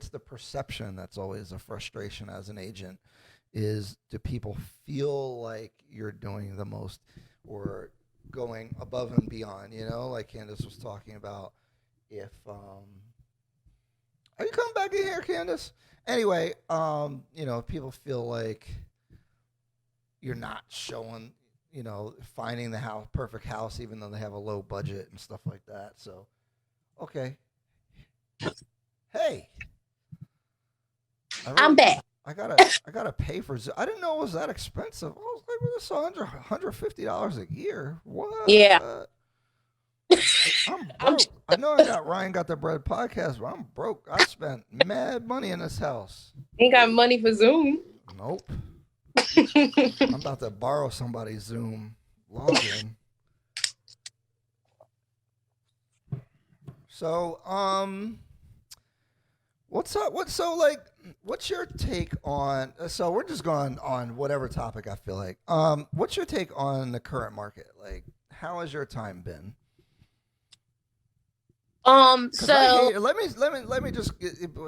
the perception that's always a frustration as an agent. Is, do people feel like you're doing the most or going above and beyond, like Candice was talking about. If are you coming back in here, Candice? Anyway, if people feel like you're not showing, finding the perfect house, even though they have a low budget and stuff like that. So, okay. Hey, I'm back. I gotta pay for Zoom. I didn't know it was that expensive. I was like, this $150 a year. What? Yeah. I'm broke. I know I got Ryan Got the Bread podcast, but I'm broke. I spent mad money in this house. Ain't got money for Zoom. Nope. I'm about to borrow somebody's Zoom login. So, what's up? What's your take on? So we're just going on whatever topic I feel like. What's your take on the current market? Like, how has your time been? So let me just.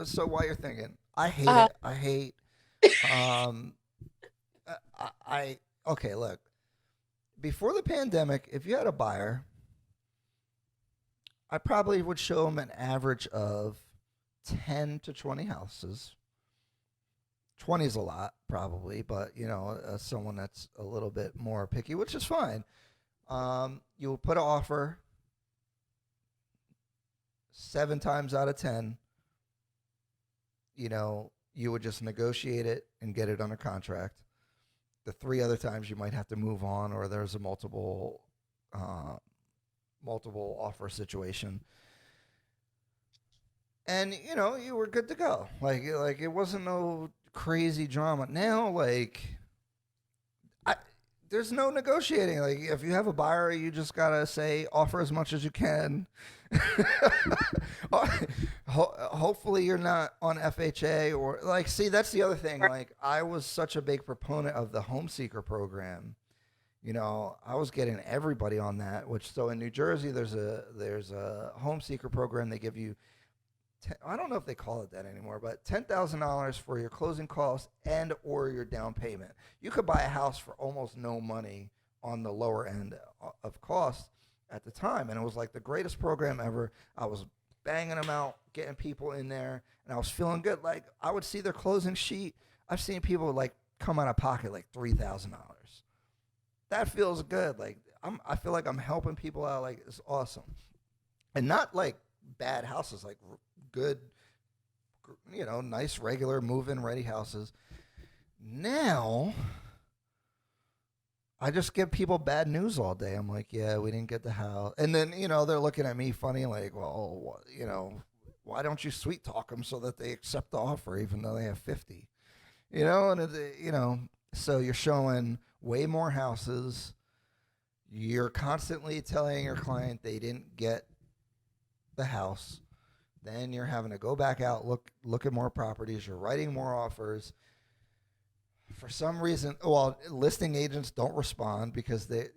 So while you're thinking, I hate it. I hate. Okay. Look, before the pandemic, if you had a buyer, I probably would show them an average of 10 to 20 houses. 20 is a lot, probably, but someone that's a little bit more picky, which is fine. You will put an offer 7 times out of 10. You would just negotiate it and get it under contract. The 3 other times you might have to move on, or there's a multiple offer situation. And you were good to go. Like it wasn't no crazy drama. Now, there's no negotiating. Like, if you have a buyer, you just gotta say offer as much as you can. Hopefully, you're not on FHA or see. That's the other thing. Like, I was such a big proponent of the Home Seeker program. I was getting everybody on that. So in New Jersey, there's a Home Seeker program. They give you, I don't know if they call it that anymore, but $10,000 for your closing costs and or your down payment. You could buy a house for almost no money on the lower end of cost at the time, and it was like the greatest program ever. I was banging them out, getting people in there, and I was feeling good. Like, I would see their closing sheet. I've seen people come out of pocket like $3,000. That feels good. I feel like I'm helping people out. Like, it's awesome, and not like bad houses, like good, nice, regular, move-in ready houses. Now, I just give people bad news all day. I'm like, yeah, we didn't get the house. And then, they're looking at me funny, like, well, why don't you sweet talk them so that they accept the offer, even though they have 50? So you're showing way more houses. You're constantly telling your client they didn't get the house. Then you're having to go back out, look at more properties. You're writing more offers. For some reason, listing agents don't respond because they.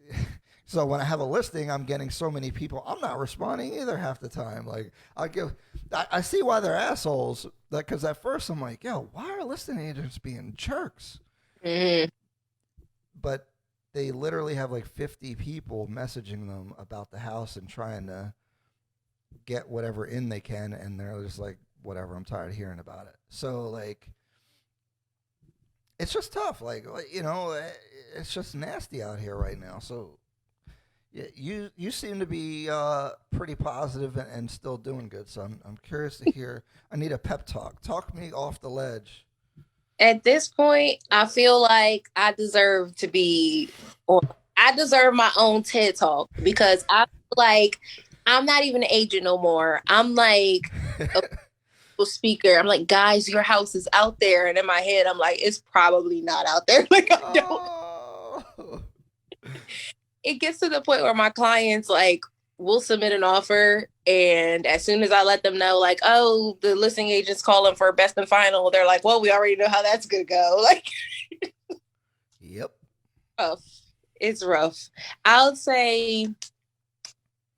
So when I have a listing, I'm getting so many people. I'm not responding either half the time. Like, I see why they're assholes. Because at first I'm like, yo, why are listing agents being jerks? Mm-hmm. But they literally have 50 people messaging them about the house and trying to get whatever in they can, and they're just like, whatever, I'm tired of hearing about it. So it's just tough. It's just nasty out here right now. So yeah, you seem to be pretty positive and still doing good. So I'm curious to hear. I need a pep talk. Talk me off the ledge. At this point, I feel like I deserve to be, or I deserve my own TED talk because I feel like I'm not even an agent no more. I'm like a speaker. I'm like, guys, your house is out there, and in my head, I'm like, it's probably not out there. Like I don't. Oh. It gets to the point where my clients like will submit an offer, and as soon as I let them know, like, oh, the listing agent's calling for best and final, they're like, well, we already know how that's gonna go. Like, Yep. rough. It's rough. I'll say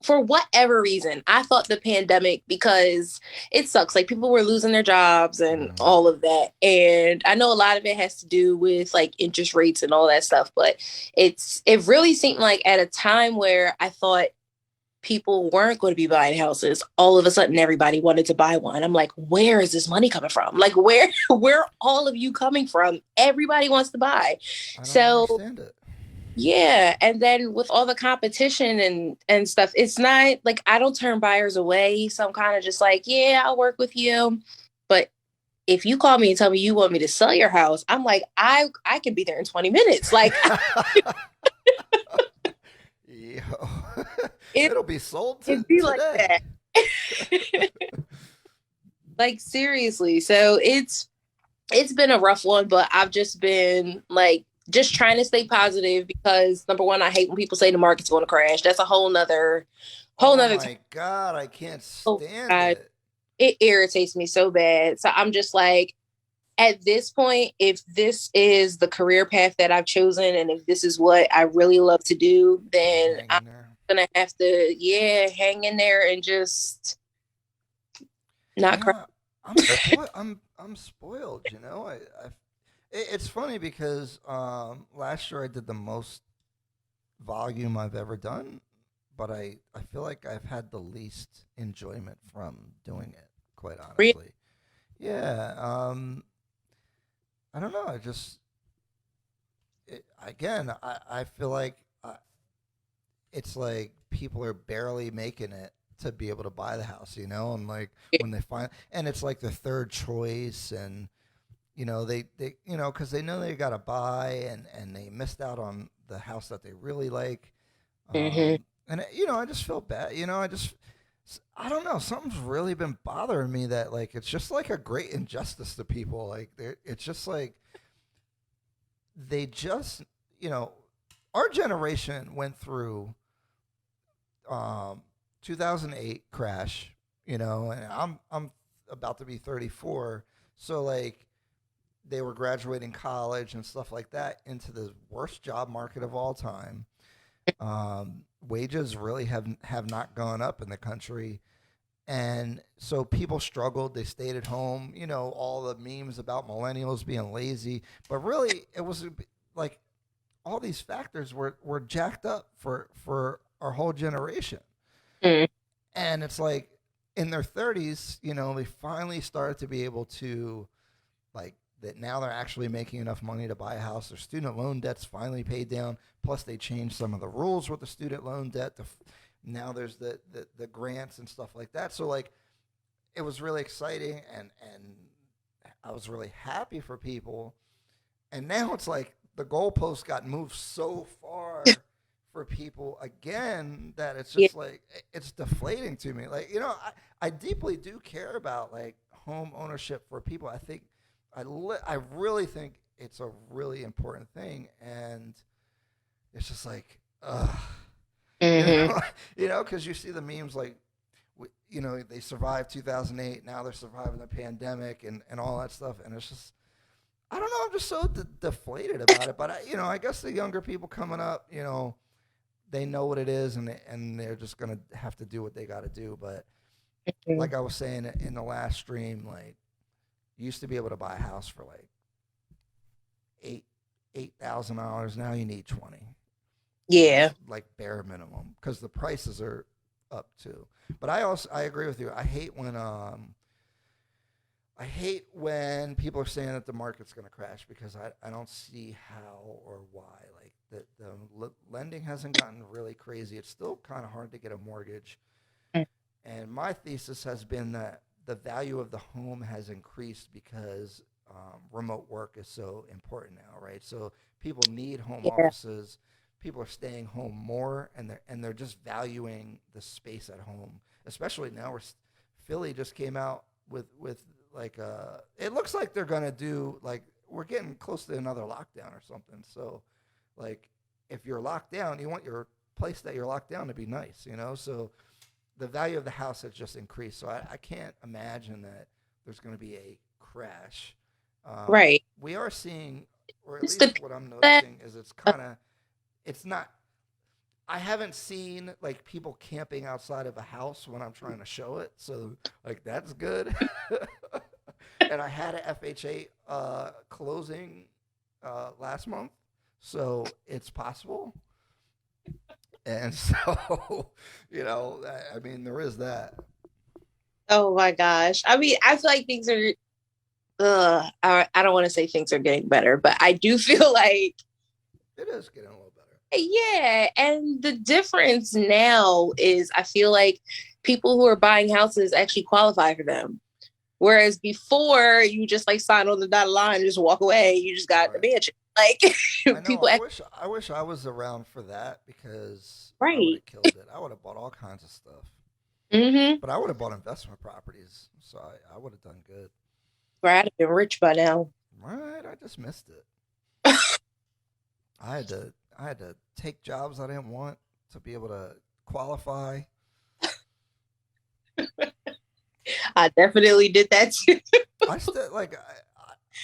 for whatever reason, I thought the pandemic, because it sucks. Like people were losing their jobs and Mm. all of that. And I know a lot of it has to do with like interest rates and all that stuff, but it really seemed like at a time where I thought people weren't going to be buying houses, all of a sudden everybody wanted to buy one. I'm like, where is this money coming from? Like where are all of you coming from? Everybody wants to buy. I don't So understand it. yeah, and then with all the competition and stuff, it's not like I don't turn buyers away. So I'm kind of just like, yeah, I'll work with you. But if you call me and tell me you want me to sell your house, I'm like, I can be there in 20 minutes. Like Yo. it It'll be sold it be like today. that. Like seriously. So it's been a rough one, but I've just been like just trying to stay positive because number one, I hate when people say the market's going to crash. That's a whole Oh nother my God, I can't oh, stand God, it. it irritates me so bad. So I'm just like, at this point, if this is the career path that I've chosen and if this is what I really love to do, then Hang I'm in there. gonna have to, yeah, hang in there and just not cry. Yeah, I'm spoiled. It's funny because last year I did the most volume I've ever done, but I feel like I've had the least enjoyment from doing it, quite Really? honestly. Yeah, I don't know. Again, I feel like it's like people are barely making it to be able to buy the house, and like when they find, and it's like the third choice, and they because they know they got to buy, and they missed out on the house that they really like, Mm-hmm. and I just feel bad, I don't know, something's really been bothering me that like it's just like a great injustice to people, like it's just like they just you know our generation went through um 2008 crash, and I'm about to be 34, so like they were graduating college and stuff like that into the worst job market of all time. Wages really have not gone up in the country, and so people struggled. They stayed at home. All the memes about millennials being lazy, but really it was like all these factors were jacked up for our whole generation. Mm-hmm. And it's like in their 30s, they finally started to be able to like that now they're actually making enough money to buy a house. Their student loan debt's finally paid down. Plus, they changed some of the rules with the student loan debt. Now there's the grants and stuff like that. So like it was really exciting, and I was really happy for people. And now it's like the goalpost got moved so far for people again that it's Yeah. just like it's deflating to me. Like I deeply do care about like home ownership for people. I think I really think it's a really important thing, and it's just like you Mm-hmm. know, because you see the memes like they survived 2008, now they're surviving the pandemic and all that stuff, and it's just I don't know, I'm just so deflated about it. But I guess the younger people coming up, they know what it is, and they're just gonna have to do what they got to do. But like I was saying in the last stream, like you used to be able to buy a house for like $8,000. Now you need 20. Yeah. That's like bare minimum because the prices are up too. But I agree with you. I hate when I hate when people are saying that the market's going to crash because I don't see how or why. Like the lending hasn't gotten really crazy. It's still kind of hard to get a mortgage. And my thesis has been that the value of the home has increased because remote work is so important now, right? So people need home Yeah. offices. People are staying home more, and they're just valuing the space at home, especially now. Philly just came out with like it looks like they're gonna do like we're getting close to another lockdown or something. So like if you're locked down, you want your place that you're locked down to be nice, you know. So the value of the house has just increased. So I can't imagine that there's going to be a crash. Right. We are seeing, or at It's least the what I'm that noticing is it's kind of, it's not. I haven't seen like people camping outside of a house when I'm trying to show it, so like that's good. And I had a FHA closing last month, so it's possible. And so, I mean, there is that. oh my gosh. I mean, I feel like things are I don't want to say things are getting better, but I do feel like It is getting a little better. yeah, and the difference now is I feel like people who are buying houses actually qualify for them. Whereas before you just like sign on the dotted line and just walk away, you just got the Right. mansion. Like I know. people I act wish. I wish I was around for that because I would right. have killed it. I would have bought all kinds of stuff, Mm-hmm. but I would have bought investment properties, so I would have done good. Right, I'd have been rich by now. Right. I just missed it. I had to take jobs I didn't want to be able to qualify. I definitely did that too. I still like.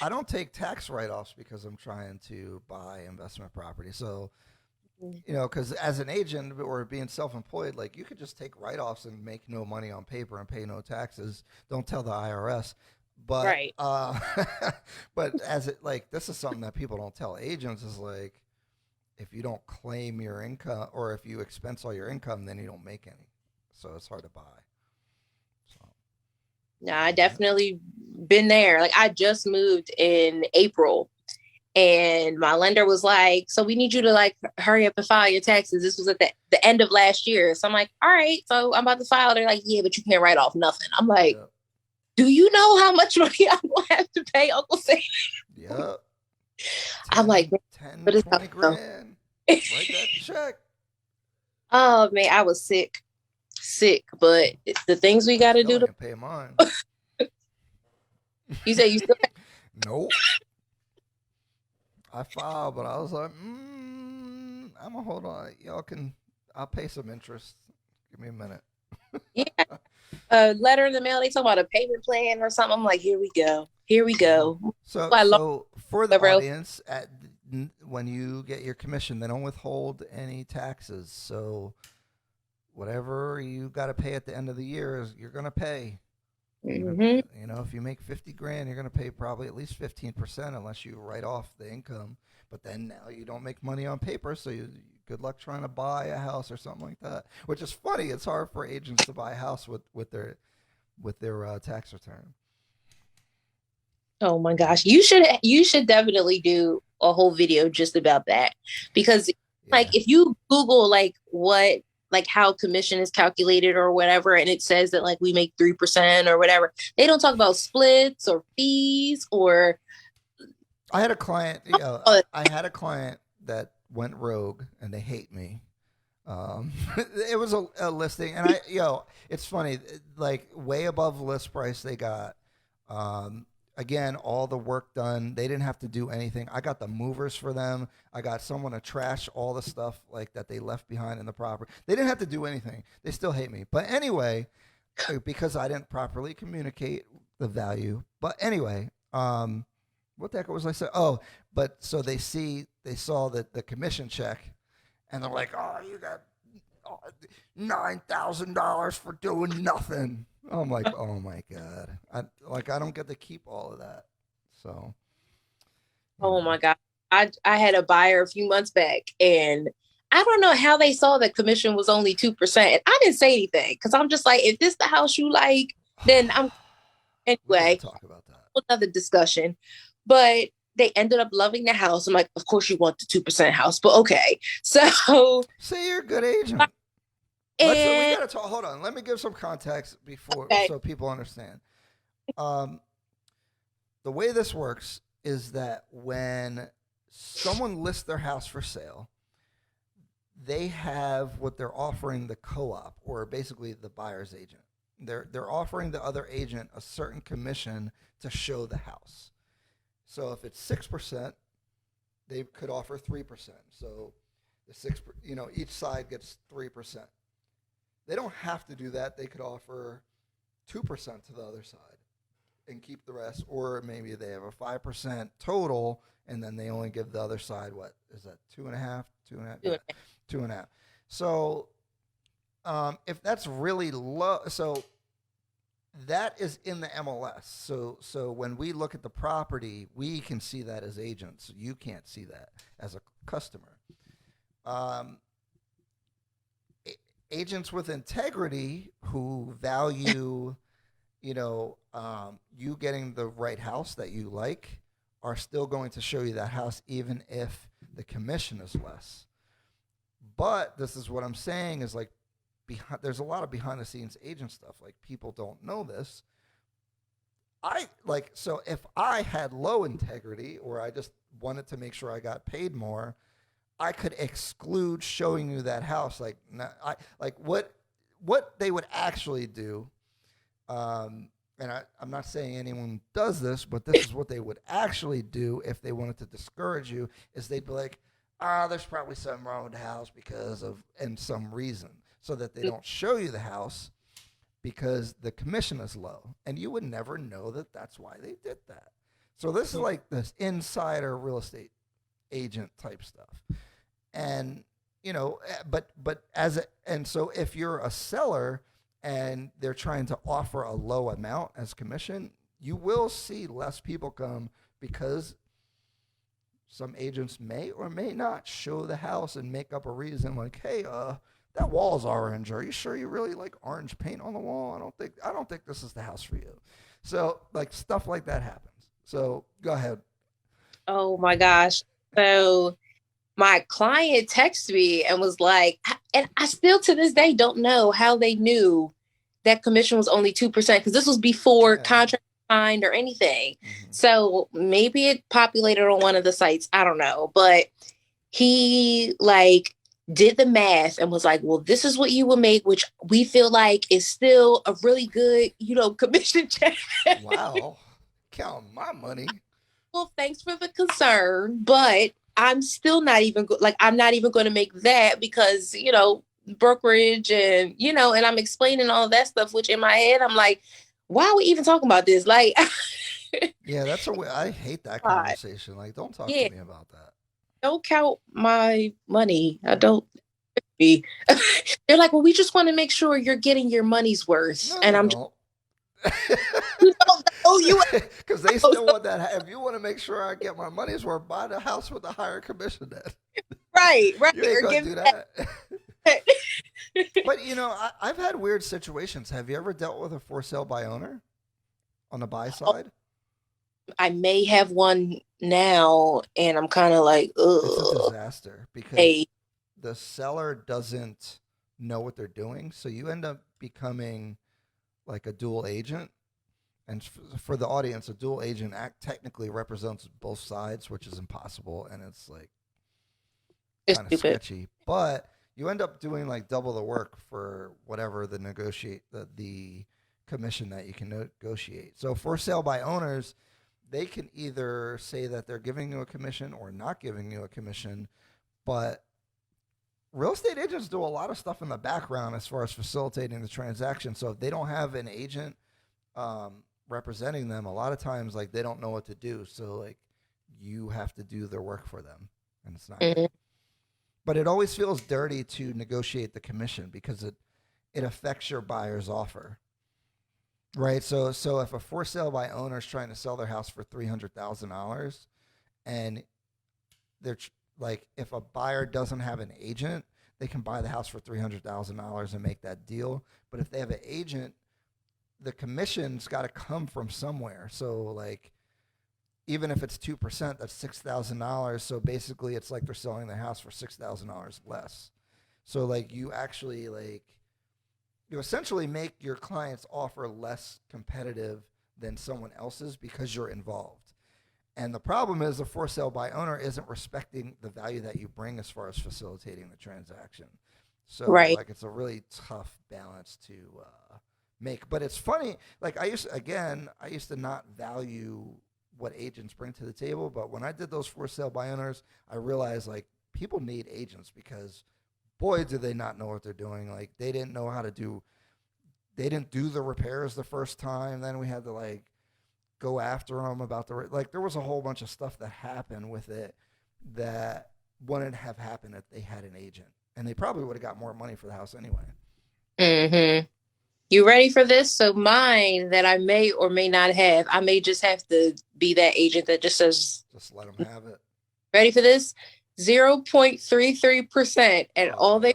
I don't take tax write-offs because I'm trying to buy investment property. So because as an agent or being self-employed, like you could just take write-offs and make no money on paper and pay no taxes. Don't tell the IRS. But Right. but as it like this is something that people don't tell agents is like if you don't claim your income or if you expense all your income, then you don't make any. So it's hard to buy. So No, I definitely been there. Like I just moved in April and my lender was like, so we need you to like hurry up and file your taxes. This was at the end of last year. So I'm like, all right, so I'm about to file. They're like, yeah, but you can't write off nothing. I'm like, yep, do you know how much money I'm gonna have to pay Uncle Sam? yep. I'm like, 10, but 10, it's 20 grand. Write that check. oh man, I was sick, but the things we I got to still do to ain't pay mine. you say you still Nope. I filed, but I was like, I'm gonna hold on. I'll pay some interest. Give me a minute. yeah, a letter in the mail. They talk about a payment plan or something. I'm like, here we Yeah. go. So, I love so for the Laurel. audience, when you get your commission, they don't withhold any taxes. So, whatever you got to pay at the end of the year is you're gonna pay. Even Hmm. if you make 50 grand, you're gonna pay probably at least 15% unless you write off the income. But then now you don't make money on paper, so good luck trying to buy a house or something like that. Which is funny. It's hard for agents to buy a house with their tax return. Oh my gosh, you should definitely do a whole video just about that because like Yeah. if you Google like what like how commission is calculated or whatever, and it says that like we make 3% or whatever, they don't talk about splits or fees or I had a client. uh, I had a client that went rogue, and they hate me. It was a listing, and it's funny. Like way above list price, they got. Again, all the work done. They didn't have to do anything. I got the movers for them. I got someone to trash all the stuff like that they left behind in the property. They didn't have to do anything. They still hate me. But anyway, because I didn't properly communicate the value. But anyway, what the heck was I saying? Oh, but so they saw that the commission check, and they're like, "Oh, you got $9,000 for doing nothing." I'm like, "Oh my god!" I don't get to keep all of that. So, you oh know, my god, I had a buyer a few months back and I don't know how they saw that commission was only 2%. I didn't say anything because I'm just like, if this the house you like, then I'm We got to Anyway, talk about that. another discussion. But they ended up loving the house. I'm like, of course you want the 2% house, but okay. So, Say you're a good agent. We and got to talk. Hold on. Let me give some context before okay, so people understand. Um, the way this works is that when someone lists their house for sale, they have what they're offering the co-op or basically the buyer's agent. They're offering the other agent a certain commission to show the house. So if it's 6%, they could offer 3%. So the six, each side gets 3%. They don't have to do that. They could offer 2% to the other side and keep the rest, or maybe they have a 5% total, and then they only give the other side what is that 2.5, 2.5, yeah, 2.5. So if that's really low, so that is in the MLS. So when we look at the property, we can see that as agents. You can't see that as a customer. Um, Agents with integrity who value, you getting the right house that you like are still going to show you that house even if the commission is less. But this is what I'm saying is like there's a lot of behind the scenes agent stuff. Like people don't know this. So if I had low integrity or I just wanted to make sure I got paid more, I could exclude showing you that house. What they would actually do. I'm not saying anyone does this, but this is what they would actually do if they wanted to discourage you. Is they'd be like, there's probably something wrong with the house because of and some reason, so that they don't show you the house because the commission is low, and you would never know that that's why they did that. So this is like this insider real estate agent type stuff. And so if you're a seller and they're trying to offer a low amount as commission, you will see less people come because some agents may or may not show the house and make up a reason like, hey, that wall's orange. Are you sure you really like orange paint on the wall? I don't think this is the house for you. So like stuff like that happens. So go ahead. oh my gosh. So my client texted me and was like, and I still to this day don't know how they knew that commission was only 2% because this was before contract signed or anything. Mm-hmm. So maybe it populated on one of the sites. I don't know. But he did the math and was like, well, this is what you will make, which we feel like is still a really good, commission check. Wow. Count my money. Well, thanks for the concern, but I'm still not even I'm not even going to make that because, brokerage and, and I'm explaining all of that stuff, which in my head, I'm like, why are we even talking about this? Like, yeah, that's a way. I hate that conversation. Like, don't talk to me about that. Don't count my money. I don't. They're like, well, we just want to make sure you're getting your money's worth. No, and I'm don't. You don't know you because they still want that. If you want to make sure I get my money's worth, buy the house with a higher commission. Then right. You ain't gonna do that. But I've had weird situations. Have you ever dealt with a for sale by owner on the buy side? I may have one now, and I'm kind of like, ugh. It's a disaster because the seller doesn't know what they're doing, so you end up becoming like a dual agent. And for the audience, a dual agent technically represents both sides, which is impossible, and it's like kind of sketchy. But you end up doing like double the work for whatever the commission that you can negotiate. So for sale by owners, they can either say that they're giving you a commission or not giving you a commission, but real estate agents do a lot of stuff in the background as far as facilitating the transaction. So if they don't have an agent representing them, a lot of times like they don't know what to do. So like you have to do their work for them, and it's not. Mm-hmm. But it always feels dirty to negotiate the commission because it affects your buyer's offer. Right, so if a for sale by owner is trying to sell their house for $300,000, and they're like, if a buyer doesn't have an agent, they can buy the house for $300,000 and make that deal. But if they have an agent, the commission's got to come from somewhere. So like, even if it's 2%, that's $6,000. So basically, it's like they're selling the house for $6,000 less. So like, you essentially make your client's offer less competitive than someone else's because you're involved. And the problem is the for sale by owner isn't respecting the value that you bring as far as facilitating the transaction. So Right. like, it's a really tough balance to make. But it's funny. Like, I used to not value what agents bring to the table. But when I did those for sale by owners, I realized like people need agents because boy, do they not know what they're doing. Like they didn't know how to do. They didn't do the repairs the first time. Then we had to like go after them about like there was a whole bunch of stuff that happened with it that wouldn't have happened if they had an agent, and they probably would have got more money for the house anyway. Mm-hmm. You ready for this? So mine that I may or may not have, I may just have to be that agent that just says, Just let them have it. ready for this? 0.33%. And Oh Lord, they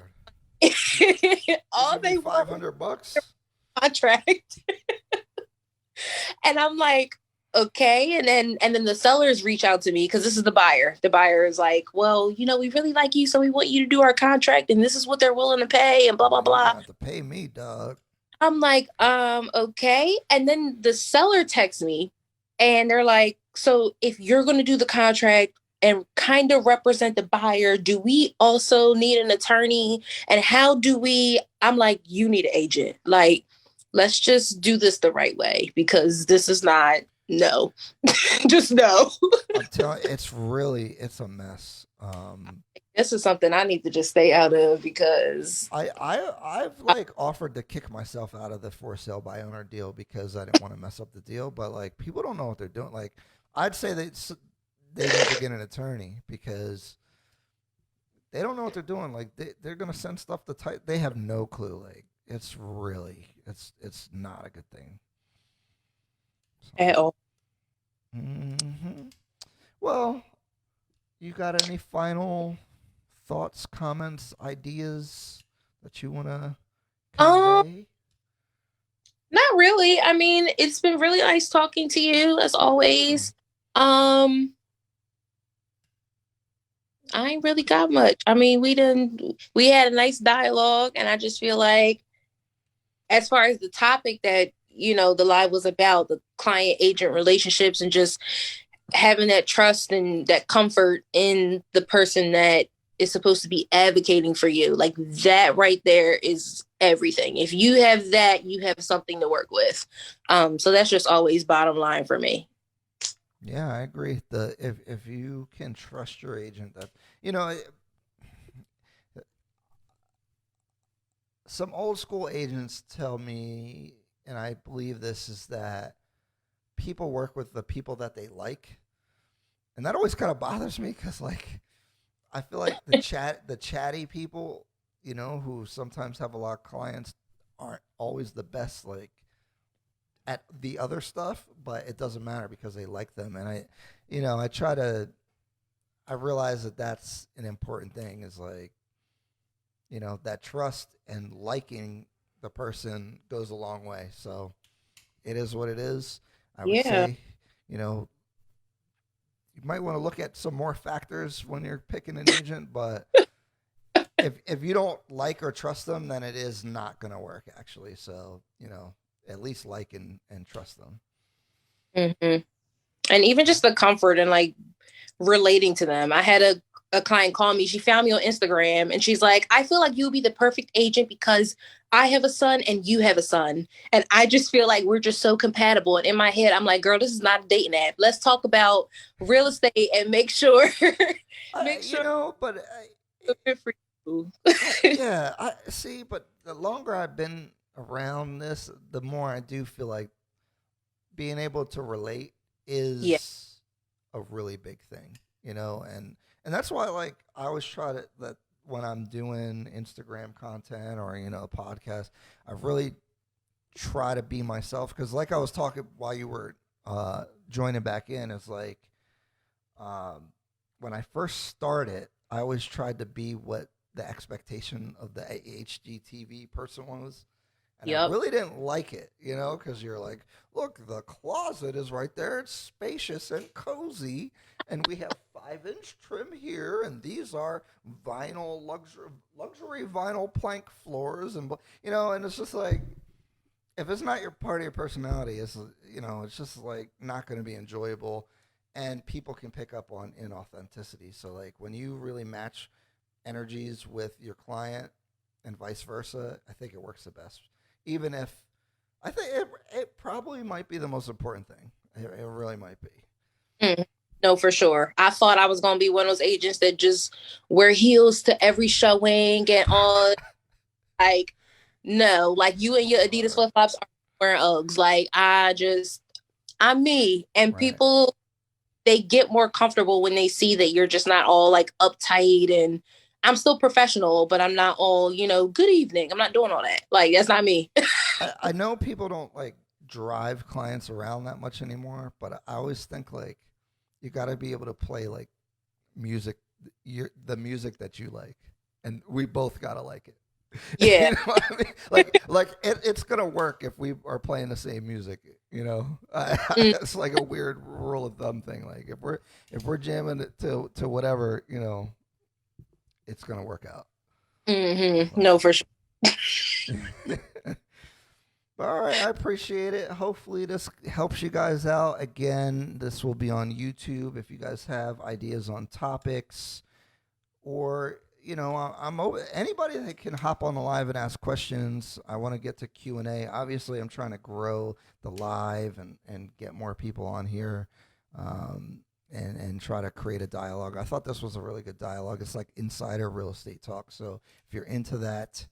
all give you they want $500. contract. And I'm like, okay. And then the sellers reach out to me because this is the buyer. The buyer is like, well, we really like you, so we want you to do our contract, and this is what they're willing to pay, and blah blah You're gonna blah. have to pay me, dog. I'm like, okay. And then the seller texts me and they're like, so if you're going to do the contract and kind of represent the buyer, do we also need an attorney? And how do we? I'm like, you need an agent. Like, let's just do this the right way because this is not, no, just no. I'm telling you, it's a mess. This is something I need to just stay out of because, I've like offered to kick myself out of the for sale by owner deal because I didn't want to mess up the deal. But like people don't know what they're doing. Like I'd say they need to get an attorney because they don't know what they're doing. Like they're gonna send stuff to type. They have no clue. Like it's not a good thing. So, at all. hmm Well, you got any final thoughts, comments, ideas that you want to Um, convey? Not really. I mean, it's been really nice talking to you as Yeah. always. Um, I ain't really got much. I mean, we had a nice dialogue, and I just feel like as far as the topic that, the live was about, the client agent relationships and just having that trust and that comfort in the person that is supposed to be advocating for you. Like that right there is everything. If you have that, you have something to work with. So that's just always bottom line for me. Yeah, I agree. If you can trust your agent, that you know, some old school agents tell me, and I believe this is that people work with the people that they like, and that always kind of bothers me because like I feel like the chatty people, who sometimes have a lot of clients, aren't always the best like at the other stuff, but it doesn't matter because they like them. And I try to, I realize that that's an important thing is like, that trust and liking the person goes a long way. So it is what it is. I would Yeah. say, you know, you might want to look at some more factors when you're picking an agent, but if you don't like or trust them, then it is not going to work actually. So, at least like and trust them. Hmm. And even just the comfort and like relating to them. I had a client call me. She found me on Instagram and she's like, I feel like you would be the perfect agent because I have a son and you have a son. And I just feel like we're just so compatible. And in my head, I'm like, girl, this is not a dating app. Let's talk about real estate and make sure make sure But it's good for you. yeah, I see. But the longer I've been around this, the more I do feel like being able to relate Yeah. is a really big thing, and that's why like I always try to that when I'm doing Instagram content or a podcast, I really try to be myself because like I was talking while you were joining back in, it's like um, when I first started, I always tried to be what the expectation of the HGTV person was, And I Yep. really didn't like it, because you're like, look, the closet is right there. It's spacious and cozy. And we have 5-inch trim here. And these are luxury vinyl plank floors. And it's just like, if it's not your part of your personality, it's just like not going to be enjoyable. And people can pick up on inauthenticity. So, like, when you really match energies with your client and vice versa, I think it works the best. Even if I think it probably might be the most important thing. It really might be. Mm. No, for sure. I thought I was going to be one of those agents that just wear heels to every showing and all. Like, no, like you and your Adidas Right. flip flops are wearing Uggs. Like, I'm me. And Right. people, they get more comfortable when they see that you're just not all like uptight, and I'm still professional, but I'm not all, good evening. I'm not doing all that. Like, that's not me. I know people don't like drive clients around that much anymore, but I always think like you got to be able to play like music, the music that you like, and we both gotta like it. Yeah. You know what I mean? It's gonna work if we are playing the same music. Mm, It's like a weird rule of thumb thing. Like if we're jamming it to whatever, it's gonna work out. no, for sure. All right, I appreciate it. Hopefully, this helps you guys out. Again, this will be on YouTube. If you guys have ideas on topics, or I'm open. Anybody that can hop on the live and ask questions. I want to get to Q&A. Obviously, I'm trying to grow the live and get more people on here, and try to create a dialogue. I thought this was a really good dialogue. It's like insider real estate talk. So if you're into that,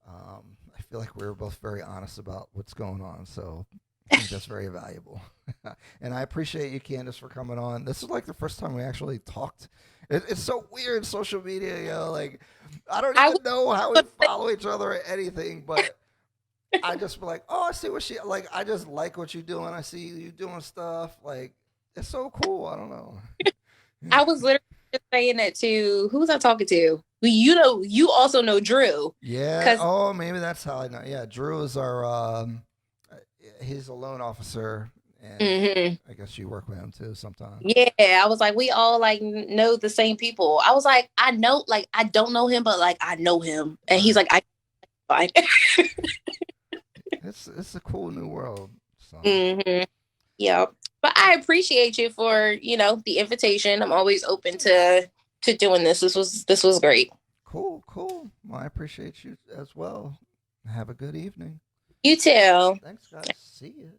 I feel like we were both very honest about what's going on. So I think that's very valuable. And I appreciate you, Candice, for coming on. This is like the first time we actually talked. It's so weird, social media, Like, I don't I even know how we follow each other or anything, but I just be like, oh, I see what she like. I just like what you're doing. I see you doing stuff. Like, it's so cool. I don't know. I was literally just saying that to who was I talking to? You also know Drew, Yeah. because Oh, maybe that's how I know. Yeah, Drew is our. He's a loan officer, and hmm I guess you work with him too sometimes. yeah, I was like, we all like know the same people. I was like, I know, like I don't know him, but like I know him, and he's Right. like, I fine. It's a cool new world. So Yeah, but I appreciate you for the invitation. I'm always open to doing this. This was great. cool, cool. Well, I appreciate you as well. Have a good evening. You too. Thanks, guys. See you.